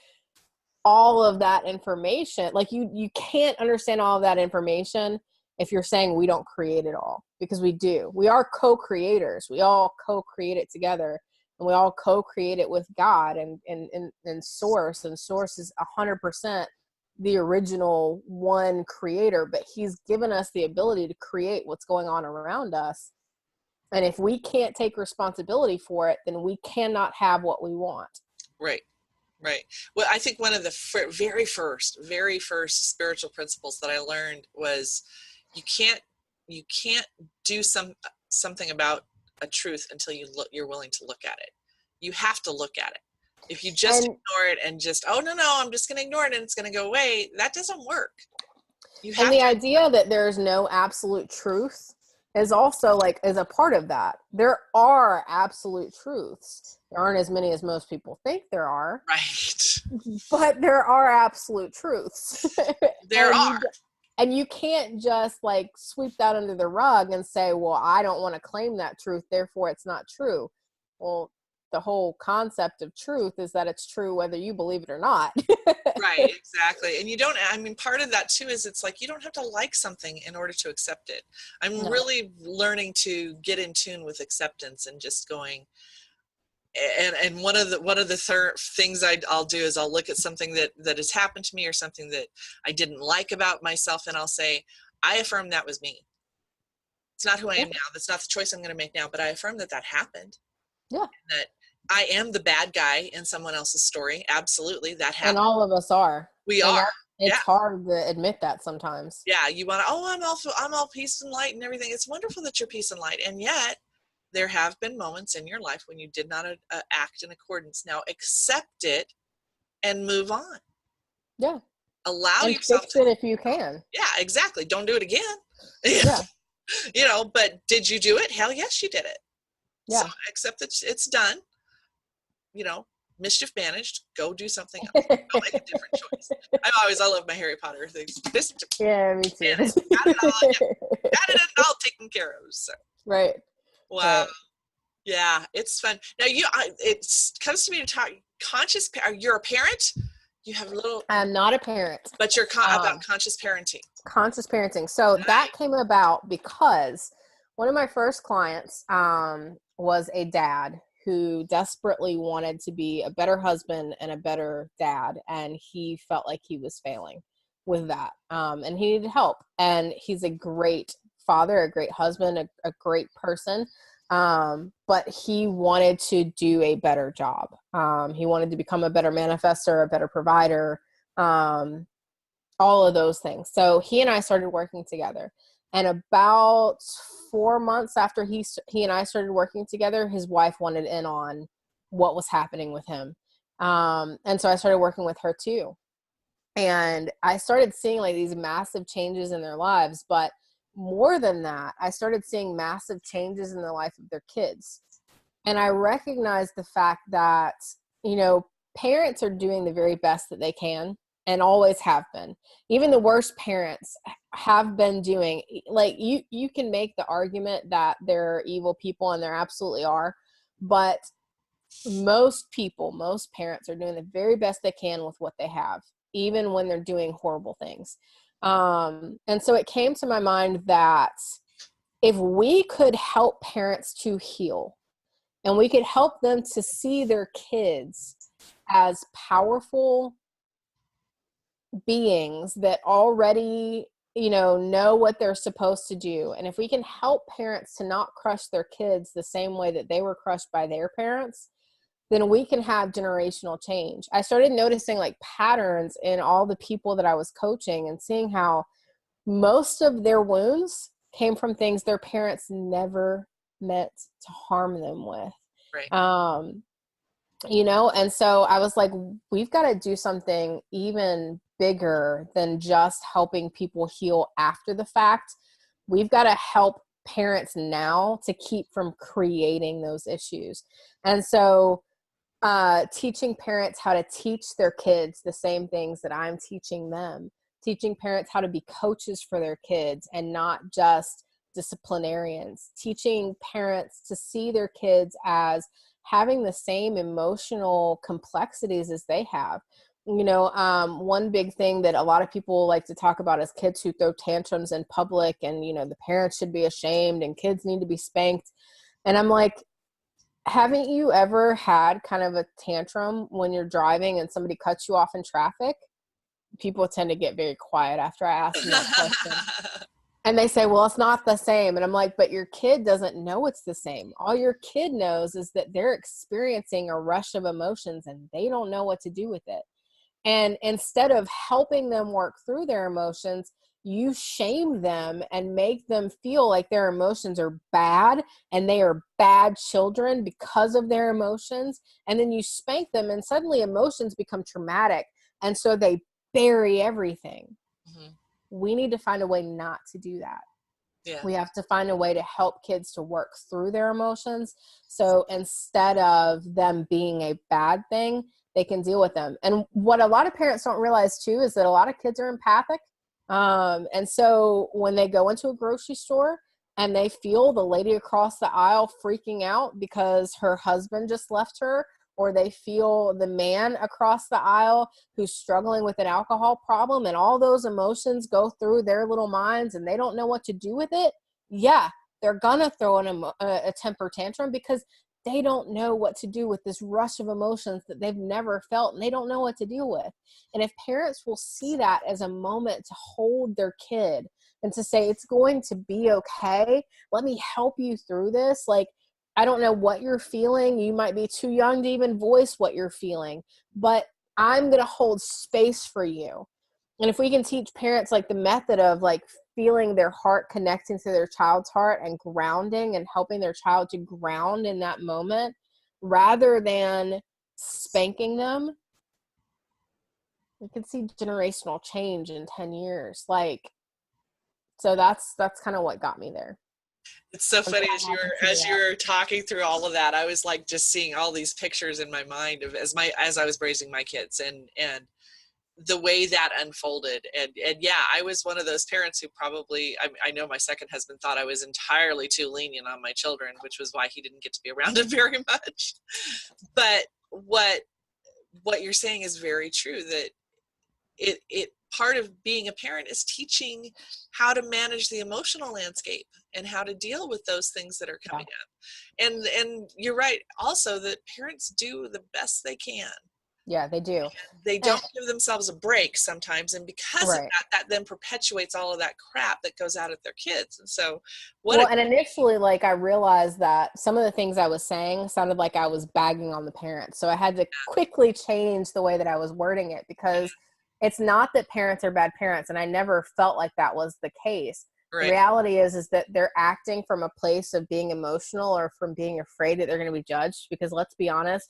all of that information. You can't understand all of that information if you're saying we don't create it all, because we do. We are co-creators. We all co-create it together, and we all co-create it with God and source. And source is 100% the original one creator, but he's given us the ability to create what's going on around us. And if we can't take responsibility for it, then we cannot have what we want. Right. Right. Well, I think one of the very first spiritual principles that I learned was you can't do something about a truth until you're willing to look at it. You have to look at it. If you just ignore it and just, oh, no, I'm just going to ignore it and it's going to go away, that doesn't work. And the idea that there's no absolute truth is also is a part of that. There are absolute truths. There aren't as many as most people think there are. Right. But there are absolute truths. There are. And you can't just sweep that under the rug and say, well, I don't want to claim that truth, therefore it's not true. Well, the whole concept of truth is that it's true whether you believe it or not. Right, exactly. And part of that too is it's you don't have to like something in order to accept it. I'm really learning to get in tune with acceptance and just going, and one of the things I'll do is I'll look at something that has happened to me or something that I didn't like about myself, and I'll say, I affirm that was me. It's not who I am now. That's not the choice I'm going to make now, but I affirm that happened. Yeah. And that I am the bad guy in someone else's story. Absolutely. That happened. And all of us are. We are. It's hard to admit that sometimes. Yeah. You want to, I'm all peace and light and everything. It's wonderful that you're peace and light. And yet there have been moments in your life when you did not act in accordance. Now accept it and move on. Yeah. Allow and yourself fix it if you can. Yeah, exactly. Don't do it again. Yeah. But did you do it? Hell yes, you did it. Yeah. So accept that it's done. Mischief managed. Go do something else. Go make a different choice. I love my Harry Potter things. Yeah, me too. Got it all taken care of. So. Right. Wow. Right. Yeah, it's fun. Now it comes to me to talk conscious. You're a parent. You have a little. I'm not a parent. But you're about conscious parenting. Conscious parenting. So that came about because one of my first clients was a dad who desperately wanted to be a better husband and a better dad. And he felt like he was failing with that. And he needed help. And he's a great father, a great husband, a great person. But he wanted to do a better job. He wanted to become a better manifestor, a better provider, all of those things. So he and I started working together. And about 4 months after he and I started working together, his wife wanted in on what was happening with him. And so I started working with her too. And I started seeing these massive changes in their lives. But more than that, I started seeing massive changes in the life of their kids. And I recognized the fact that, parents are doing the very best that they can and always have been. Even the worst parents have been doing, you can make the argument that there are evil people, and there absolutely are. But most parents are doing the very best they can with what they have, even when they're doing horrible things. And so it came to my mind that if we could help parents to heal, and we could help them to see their kids as powerful beings that already, know what they're supposed to do. And if we can help parents to not crush their kids the same way that they were crushed by their parents, then we can have generational change. I started noticing patterns in all the people that I was coaching, and seeing how most of their wounds came from things their parents never meant to harm them with. Right. And so I was like, we've got to do something even bigger than just helping people heal after the fact. We've got to help parents now to keep from creating those issues. And so teaching parents how to teach their kids the same things that I'm teaching them, teaching parents how to be coaches for their kids and not just disciplinarians, teaching parents to see their kids as having the same emotional complexities as they have. One big thing that a lot of people like to talk about is kids who throw tantrums in public, and, the parents should be ashamed and kids need to be spanked. And I'm like, haven't you ever had kind of a tantrum when you're driving and somebody cuts you off in traffic? People tend to get very quiet after I ask them that question. And they say, well, it's not the same. And I'm like, but your kid doesn't know it's the same. All your kid knows is that they're experiencing a rush of emotions and they don't know what to do with it. And instead of helping them work through their emotions, you shame them and make them feel like their emotions are bad and they are bad children because of their emotions. And then you spank them and suddenly emotions become traumatic. And so they bury everything. Mm-hmm. We need to find a way not to do that. Yeah. We have to find a way to help kids to work through their emotions. So instead of them being a bad thing, they can deal with them. And what a lot of parents don't realize too is that a lot of kids are empathic. And so when they go into a grocery store and they feel the lady across the aisle freaking out because her husband just left her, or they feel the man across the aisle who's struggling with an alcohol problem, and all those emotions go through their little minds and they don't know what to do with it. Yeah, they're gonna throw a temper tantrum because they don't know what to do with this rush of emotions that they've never felt and they don't know what to deal with. And if parents will see that as a moment to hold their kid and to say, it's going to be okay, let me help you through this. Like, I don't know what you're feeling. You might be too young to even voice what you're feeling, but I'm going to hold space for you. And if we can teach parents like the method of like feeling their heart connecting to their child's heart and grounding and helping their child to ground in that moment rather than spanking them, we can see generational change in 10 years. So that's kind of what got me there. It's so funny as you were talking through all of that, I was like just seeing all these pictures in my mind of as I was raising my kids and the way that unfolded. And yeah, I was one of those parents who probably, I know my second husband thought I was entirely too lenient on my children, which was why he didn't get to be around it very much. But what you're saying is very true, that it part of being a parent is teaching how to manage the emotional landscape and how to deal with those things that are coming up. And you're right also that parents do the best they can. Yeah, they do. They don't give themselves a break sometimes, and because of that then perpetuates all of that crap that goes out at their kids. And so and initially, like, I realized that some of the things I was saying sounded like I was bagging on the parents, so I had to quickly change the way that I was wording it, because it's not that parents are bad parents, and I never felt like that was the case. Right. The reality is that they're acting from a place of being emotional or from being afraid that they're going to be judged, because let's be honest,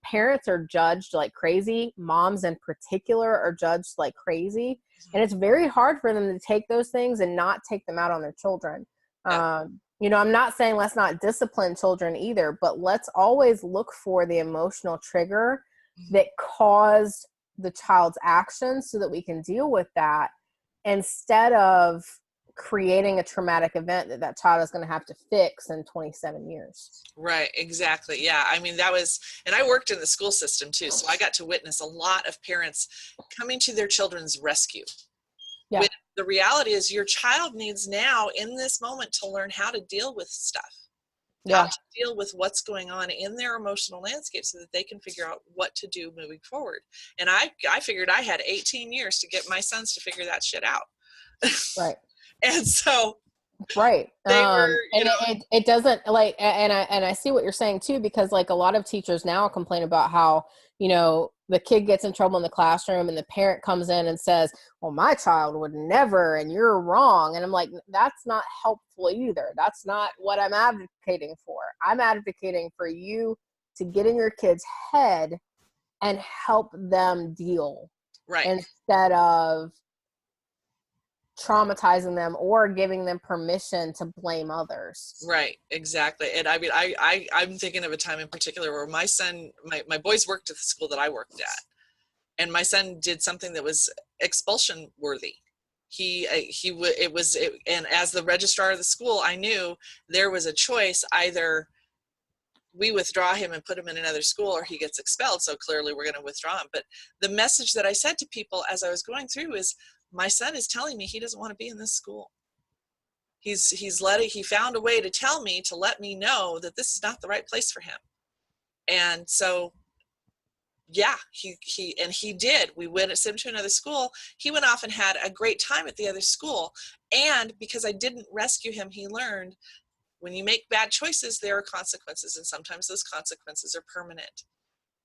parents are judged like crazy. Moms in particular are judged like crazy. And it's very hard for them to take those things and not take them out on their children. Yeah. I'm not saying let's not discipline children either, but let's always look for the emotional trigger that caused the child's actions so that we can deal with that, instead of creating a traumatic event that child is going to have to fix in 27 years. Right, exactly. Yeah, I mean, and I worked in the school system too, so I got to witness a lot of parents coming to their children's rescue. Yeah. When the reality is your child needs now in this moment to learn how to deal with stuff. How to deal with what's going on in their emotional landscape so that they can figure out what to do moving forward. And I figured I had 18 years to get my sons to figure that shit out. Right. And so, right. It doesn't like, and I see what you're saying too, because like a lot of teachers now complain about how, the kid gets in trouble in the classroom and the parent comes in and says, well, my child would never, and you're wrong. And I'm like, that's not helpful either. That's not what I'm advocating for. I'm advocating for you to get in your kid's head and help them deal. Right. Instead of traumatizing them or giving them permission to blame others. Right, exactly. And I mean, I'm thinking of a time in particular where my son, my boys worked at the school that I worked at, and my son did something that was expulsion worthy. And as the registrar of the school, I knew there was a choice: either we withdraw him and put him in another school, or he gets expelled. So clearly we're going to withdraw him. But the message that I said to people as I was going through is, my son is telling me he doesn't want to be in this school. He found a way to tell me, to let me know that this is not the right place for him. And so, yeah, he did. We sent him to another school. He went off and had a great time at the other school. And because I didn't rescue him, he learned, when you make bad choices, there are consequences, and sometimes those consequences are permanent.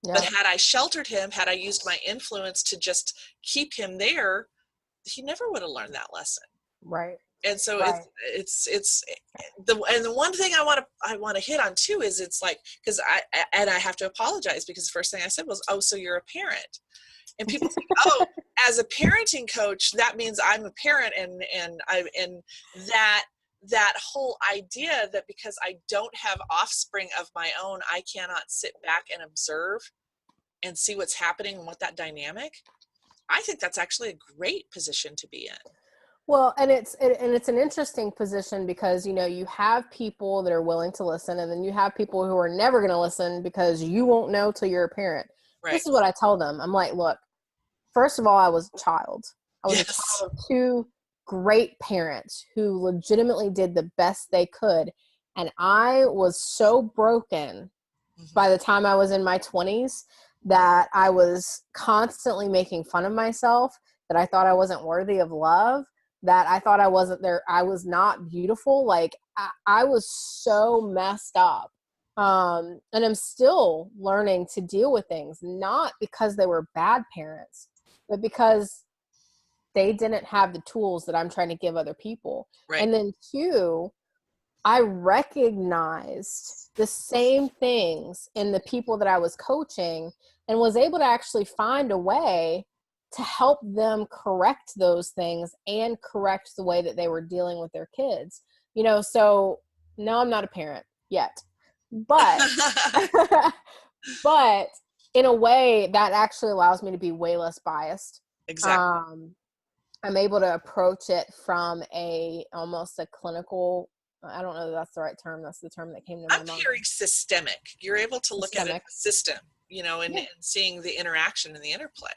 Yeah. But had I sheltered him, had I used my influence to just keep him there, he never would have learned that lesson. Right. And so it's the one thing I want to hit on too is, it's like, because I have to apologize, because the first thing I said was, oh, so you're a parent. And people think, oh, as a parenting coach, that means I'm a parent, and that whole idea that because I don't have offspring of my own, I cannot sit back and observe and see what's happening and what that dynamic. I think that's actually a great position to be in. Well, and it's an interesting position, because, you know, you have people that are willing to listen, and then you have people who are never going to listen because you won't know till you're a parent. Right. This is what I tell them. I'm like, look, first of all, I was a child. I was a child of two great parents who legitimately did the best they could. And I was so broken by the time I was in my 20s that I was constantly making fun of myself, that I thought I wasn't worthy of love, that I thought I wasn't there. I was not beautiful. Like I was so messed up. And I'm still learning to deal with things, not because they were bad parents, but because they didn't have the tools that I'm trying to give other people. Right. And then two, I recognized the same things in the people that I was coaching, and was able to actually find a way to help them correct those things and correct the way that they were dealing with their kids. You know, so no, I'm not a parent yet, but, but in a way that actually allows me to be way less biased. Exactly. I'm able to approach it from almost a clinical, I don't know if that's the right term. That's the term that came to my mind. I'm hearing systemic. You're able to look at it as a system, you know, and seeing the interaction and the interplay.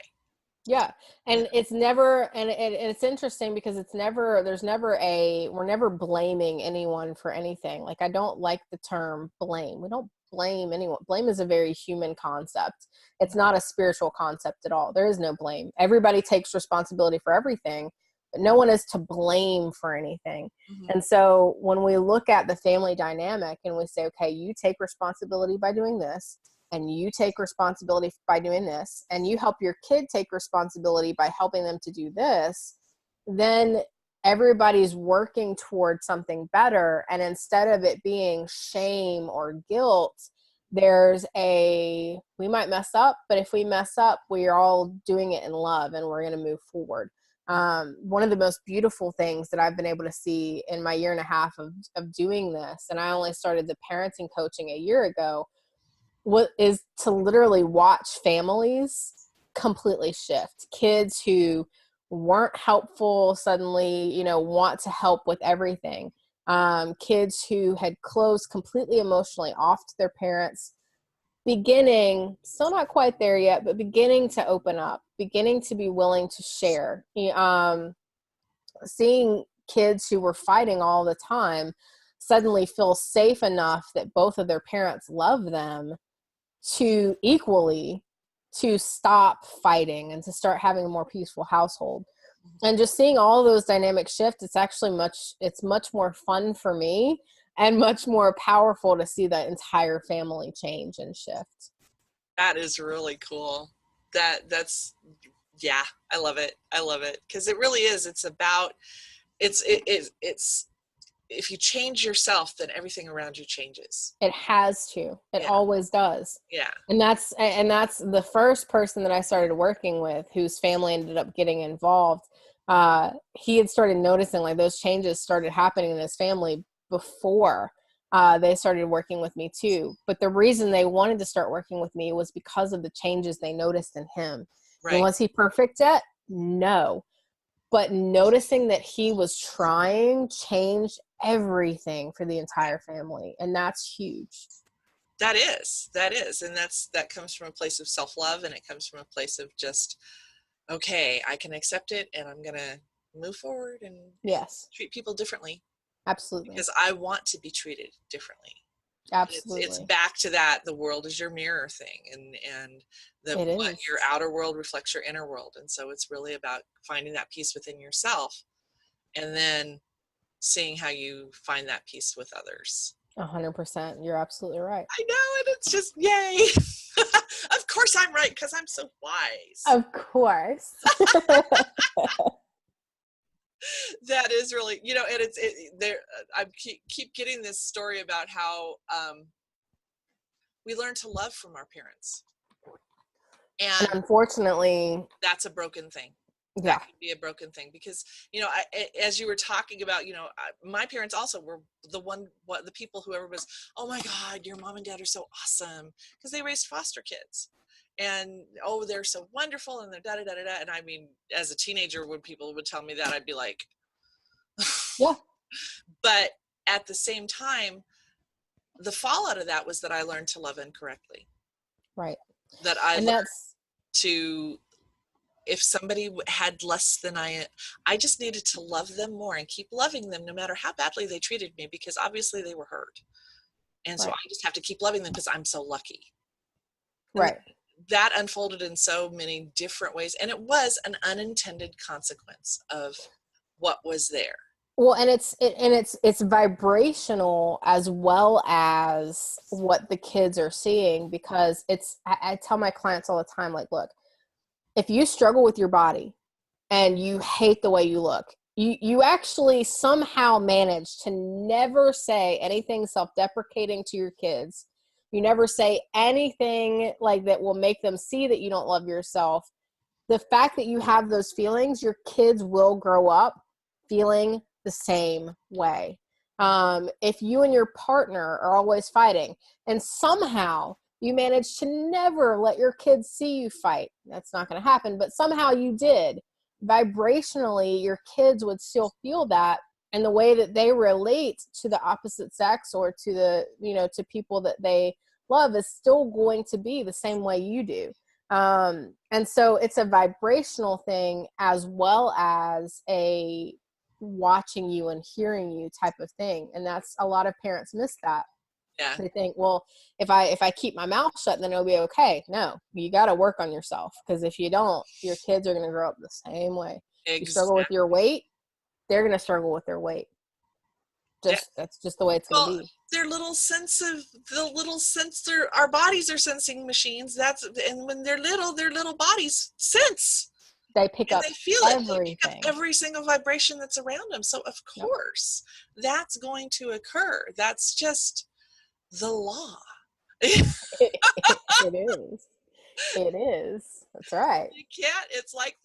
Yeah. And it's never, and it's interesting because we're never blaming anyone for anything. Like, I don't like the term blame. We don't blame anyone. Blame is a very human concept. It's not a spiritual concept at all. There is no blame. Everybody takes responsibility for everything, but no one is to blame for anything. Mm-hmm. And so when we look at the family dynamic and we say, okay, you take responsibility by doing this, and you take responsibility by doing this, and you help your kid take responsibility by helping them to do this, then everybody's working towards something better. And instead of it being shame or guilt, we might mess up, but if we mess up, we're all doing it in love, and we're going to move forward. One of the most beautiful things that I've been able to see in my year and a half of doing this, and I only started the parenting coaching a year ago, what is to literally watch families completely shift. Kids who weren't helpful suddenly, you know, want to help with everything. Kids who had closed completely emotionally off to their parents, still not quite there yet, but beginning to open up, beginning to be willing to share. Seeing kids who were fighting all the time suddenly feel safe enough that both of their parents love them to stop fighting and to start having a more peaceful household. And just seeing all those dynamics shift, it's much more fun for me and much more powerful to see that entire family change and shift. That is really cool. That's I love it. I love it. 'Cause it really is. It's about, it's if you change yourself, then everything around you changes. It has to. It always does. Yeah. And that's the first person that I started working with whose family ended up getting involved. He had started noticing like those changes started happening in his family before they started working with me too. But the reason they wanted to start working with me was because of the changes they noticed in him. Right. And was he perfect yet? No. But noticing that he was trying changed everything for the entire family. And that's huge. That is. And that comes from a place of self-love, and it comes from a place of just, okay, I can accept it, and I'm going to move forward and Yes. treat people differently. Absolutely. Because I want to be treated differently. Absolutely. It's back to that, the world is your mirror thing, and what your outer world reflects your inner world. And so it's really about finding that peace within yourself, and then seeing how you find that peace with others. 100%. You're absolutely right. I know, and it's just, yay. Of course I'm right, because I'm so wise. Of course. That is really, you know, and I keep getting this story about how we learn to love from our parents, and unfortunately, that's a broken thing. Yeah. That can be a broken thing, because, you know, as you were talking about, you know, my parents also were the people who was, oh my God, your mom and dad are so awesome, because they raised foster kids, and oh, they're so wonderful, and they're da da da da. And I mean, as a teenager, when people would tell me that, I'd be like, yeah. But at the same time, the fallout of that was that I learned to love incorrectly. Right. That I learned to, if somebody had less than I just needed to love them more and keep loving them no matter how badly they treated me, because obviously they were hurt. And so I just have to keep loving them because I'm so lucky. Right. That unfolded in so many different ways. And it was an unintended consequence of what was there. Well, and it's vibrational as well as what the kids are seeing, because I tell my clients all the time, like, look, if you struggle with your body and you hate the way you look, you actually somehow manage to never say anything self-deprecating to your kids. You never say anything like that will make them see that you don't love yourself. The fact that you have those feelings, your kids will grow up feeling the same way. If you and your partner are always fighting, and somehow you manage to never let your kids see you fight, that's not going to happen, but somehow you did, vibrationally, your kids would still feel that, and the way that they relate to the opposite sex or to the, you know, to people that they love is still going to be the same way you do. And so it's a vibrational thing as well as a watching you and hearing you type of thing. And that's, a lot of parents miss that. Yeah. They think, well, if I keep my mouth shut, then it'll be okay. No, you got to work on yourself, because if you don't, your kids are going to grow up the same way. Exactly. You struggle with your weight, they're going to struggle with their weight. That's just the way it's going to be. Their little sense, our bodies are sensing machines. And when they're little, their little bodies sense. They pick up, they feel everything. They pick up every single vibration that's around them. So of course, that's going to occur. That's just the law. It is. It is. That's right. You can't. It's like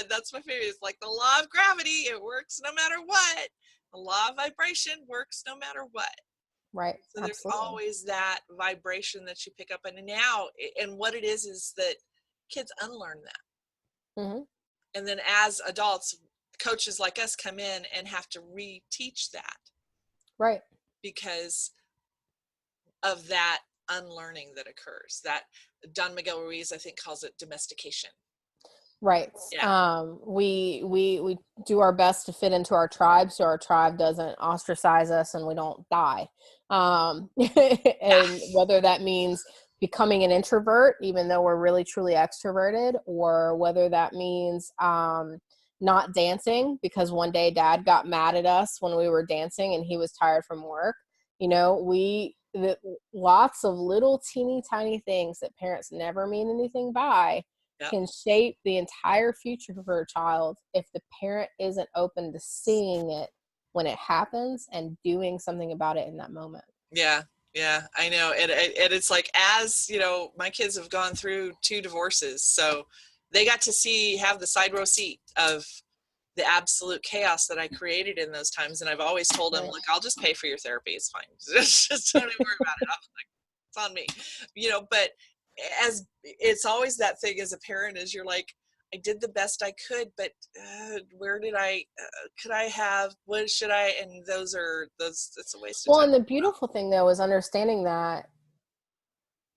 that's my favorite. It's like the law of gravity. It works no matter what. The law of vibration works no matter what. Right. So there's always that vibration that you pick up. And what it is that kids unlearn that. Mm-hmm. And then as adults, coaches like us come in and have to reteach that. Right. Because of that unlearning that occurs. That Don Miguel Ruiz, I think, calls it domestication. Right. Yeah. We do our best to fit into our tribe, so our tribe doesn't ostracize us and we don't die. And whether that means becoming an introvert, even though we're really truly extroverted, or whether that means not dancing because one day Dad got mad at us when we were dancing and he was tired from work. You know, lots of little teeny tiny things that parents never mean anything by can shape the entire future for a child if the parent isn't open to seeing it when it happens and doing something about it in that moment. Yeah, I know. And it's like, as you know, my kids have gone through 2 divorces, so they got to have the side row seat of the absolute chaos that I created in those times. And I've always told them, look, I'll just pay for your therapy. It's fine. Just don't even worry about it. It's on me, you know. But as it's always that thing as a parent, is you're like, I did the best I could, but where did could I have, what should I, and it's a waste of time. Well, and the beautiful thing though is understanding that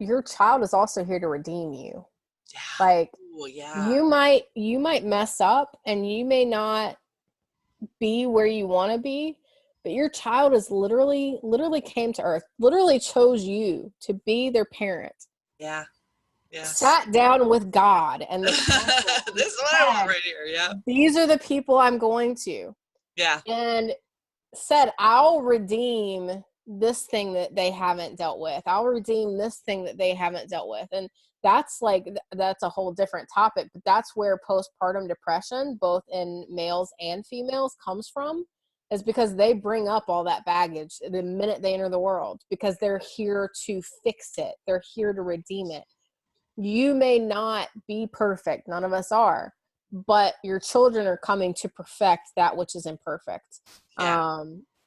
your child is also here to redeem you. Yeah. Like, ooh, yeah. you might mess up and you may not be where you want to be, but your child is literally came to earth, literally chose you to be their parent. Yeah. Yes. Sat down with God and the this is what I want right here. Yeah. These are the people I'm going to. Yeah. And said, I'll redeem this thing that they haven't dealt with. I'll redeem this thing that they haven't dealt with. And that's like, that's a whole different topic, but that's where postpartum depression, both in males and females, comes from, is because they bring up all that baggage the minute they enter the world, because they're here to fix it. They're here to redeem it. You may not be perfect. None of us are, but your children are coming to perfect that which is imperfect. Yeah.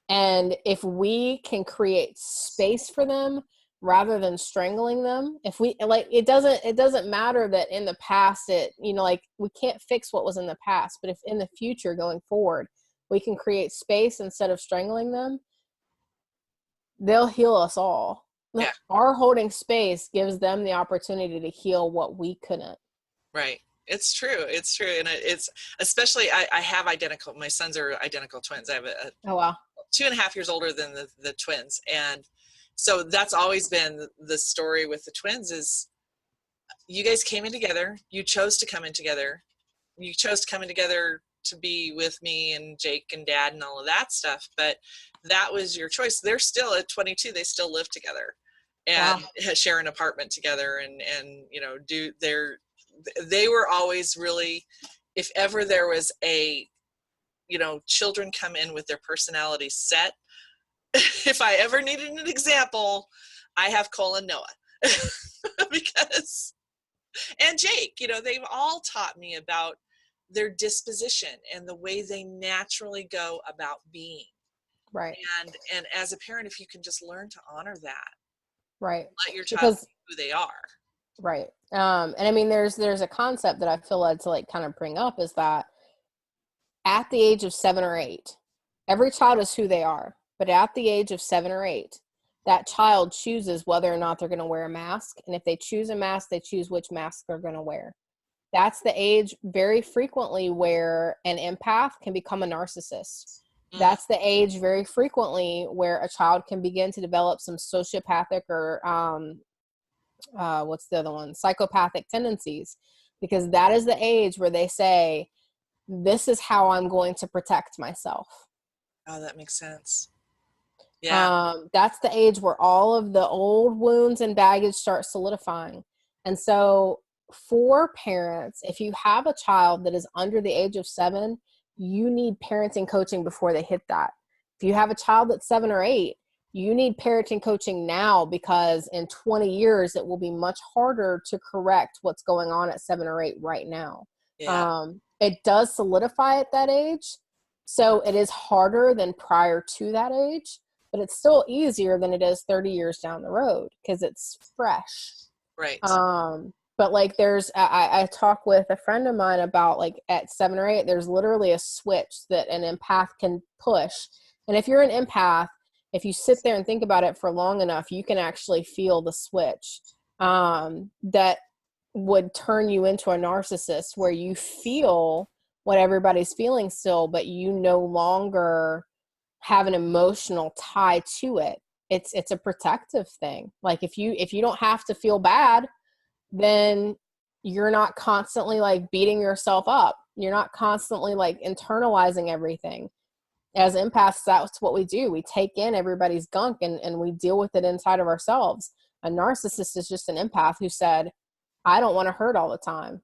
And if we can create space for them rather than strangling them, if we like, it doesn't matter that in the past, like we can't fix what was in the past, but if in the future going forward, we can create space instead of strangling them, they'll heal us all. Yeah. Our holding space gives them the opportunity to heal what we couldn't. Right. It's true. It's true. And it's especially, I have my sons are identical twins. I have oh, wow. 2.5 years older than the twins. And so that's always been the story with the twins is you guys came in together. You chose to come in together. You chose to come in together to be with me and Jake and Dad and all of that stuff. But that was your choice. They're still at 22. They still live together and wow. share an apartment together and they were always really, if ever there was a, children come in with their personality set, if I ever needed an example, I have Cole and Noah because, and Jake, they've all taught me about their disposition and the way they naturally go about being. Right. And as a parent, if you can just learn to honor that, right. Let your child see who they are. Right. And I mean, there's a concept that I feel led to like kind of bring up is that at the age of 7 or 8, every child is who they are, but at the age of 7 or 8, that child chooses whether or not they're going to wear a mask. And if they choose a mask, they choose which mask they're going to wear. That's the age very frequently where an empath can become a narcissist. That's the age very frequently where a child can begin to develop some sociopathic or what's the other one? Psychopathic tendencies, because that is the age where they say, this is how I'm going to protect myself. Oh, that makes sense. Yeah. That's the age where all of the old wounds and baggage start solidifying. And so for parents, if you have a child that is under the age of 7, you need parenting coaching before they hit that. If you have a child that's 7 or 8, you need parenting coaching now, because in 20 years, it will be much harder to correct what's going on at 7 or 8 right now. Yeah. It does solidify at that age. So it is harder than prior to that age, but it's still easier than it is 30 years down the road because it's fresh. Right. But like I talk with a friend of mine about like at 7 or 8, there's literally a switch that an empath can push. And if you're an empath, if you sit there and think about it for long enough, you can actually feel the switch that would turn you into a narcissist, where you feel what everybody's feeling still, but you no longer have an emotional tie to it. It's a protective thing. Like if you don't have to feel bad, then you're not constantly like beating yourself up. You're not constantly like internalizing everything. As empaths, that's what we do. We take in everybody's gunk and we deal with it inside of ourselves. A narcissist is just an empath who said, I don't want to hurt all the time.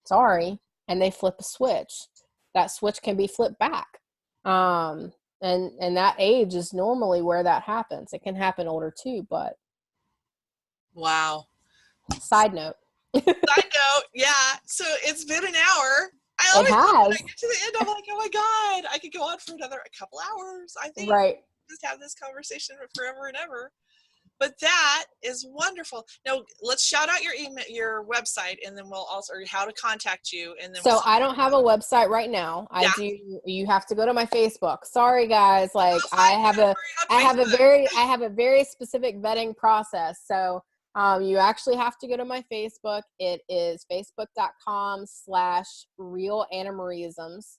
Sorry. And they flip a switch. That switch can be flipped back. And that age is normally where that happens. It can happen older too, but. Wow. Side note. Yeah. So it's been an hour. I always when I get to the end, I'm like, oh my God, I could go on for another couple hours. I think right. Just have this conversation forever and ever. But that is wonderful. Now let's shout out your email, your website, and then we'll also, or how to contact you. And then so I don't have a website right now. I do. You have to go to my Facebook. Sorry guys. Like I have a very specific vetting process. So You actually have to go to my Facebook. It is facebook.com/realannamarisms.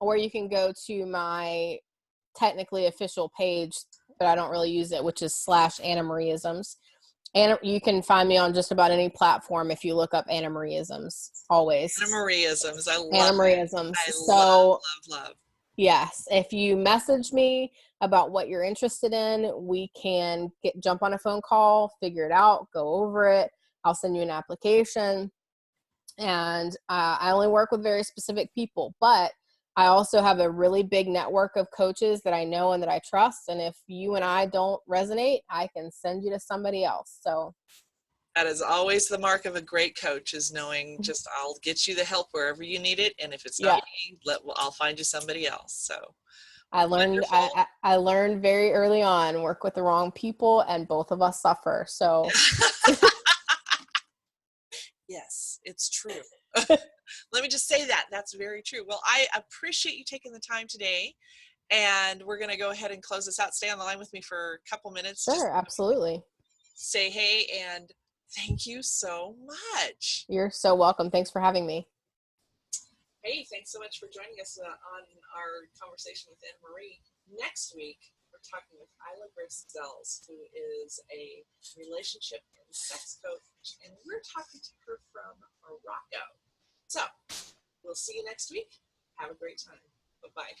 Or you can go to my technically official page, but I don't really use it, which is /Annamarisms. And you can find me on just about any platform if you look up Annamarisms, always. Annamarisms. I love Annamarisms. it. So, love. yes, if you message me about what you're interested in, we can jump on a phone call, figure it out, go over it. I'll send you an application. And I only work with very specific people, but I also have a really big network of coaches that I know and that I trust. And if you and I don't resonate, I can send you to somebody else. So that is always the mark of a great coach, is knowing just I'll get you the help wherever you need it. And if it's not me, I'll find you somebody else. So I learned very early on, work with the wrong people and both of us suffer. So yes, it's true. Let me just say that. That's very true. Well, I appreciate you taking the time today. And we're going to go ahead and close this out. Stay on the line with me for a couple minutes. Sure, absolutely. Say hey, and thank you so much. You're so welcome. Thanks for having me. Hey, thanks so much for joining us on our conversation with Anna Marie. Next week, we're talking with Isla Gracels, who is a relationship and sex coach, and we're talking to her from Morocco. So, we'll see you next week. Have a great time. Bye-bye.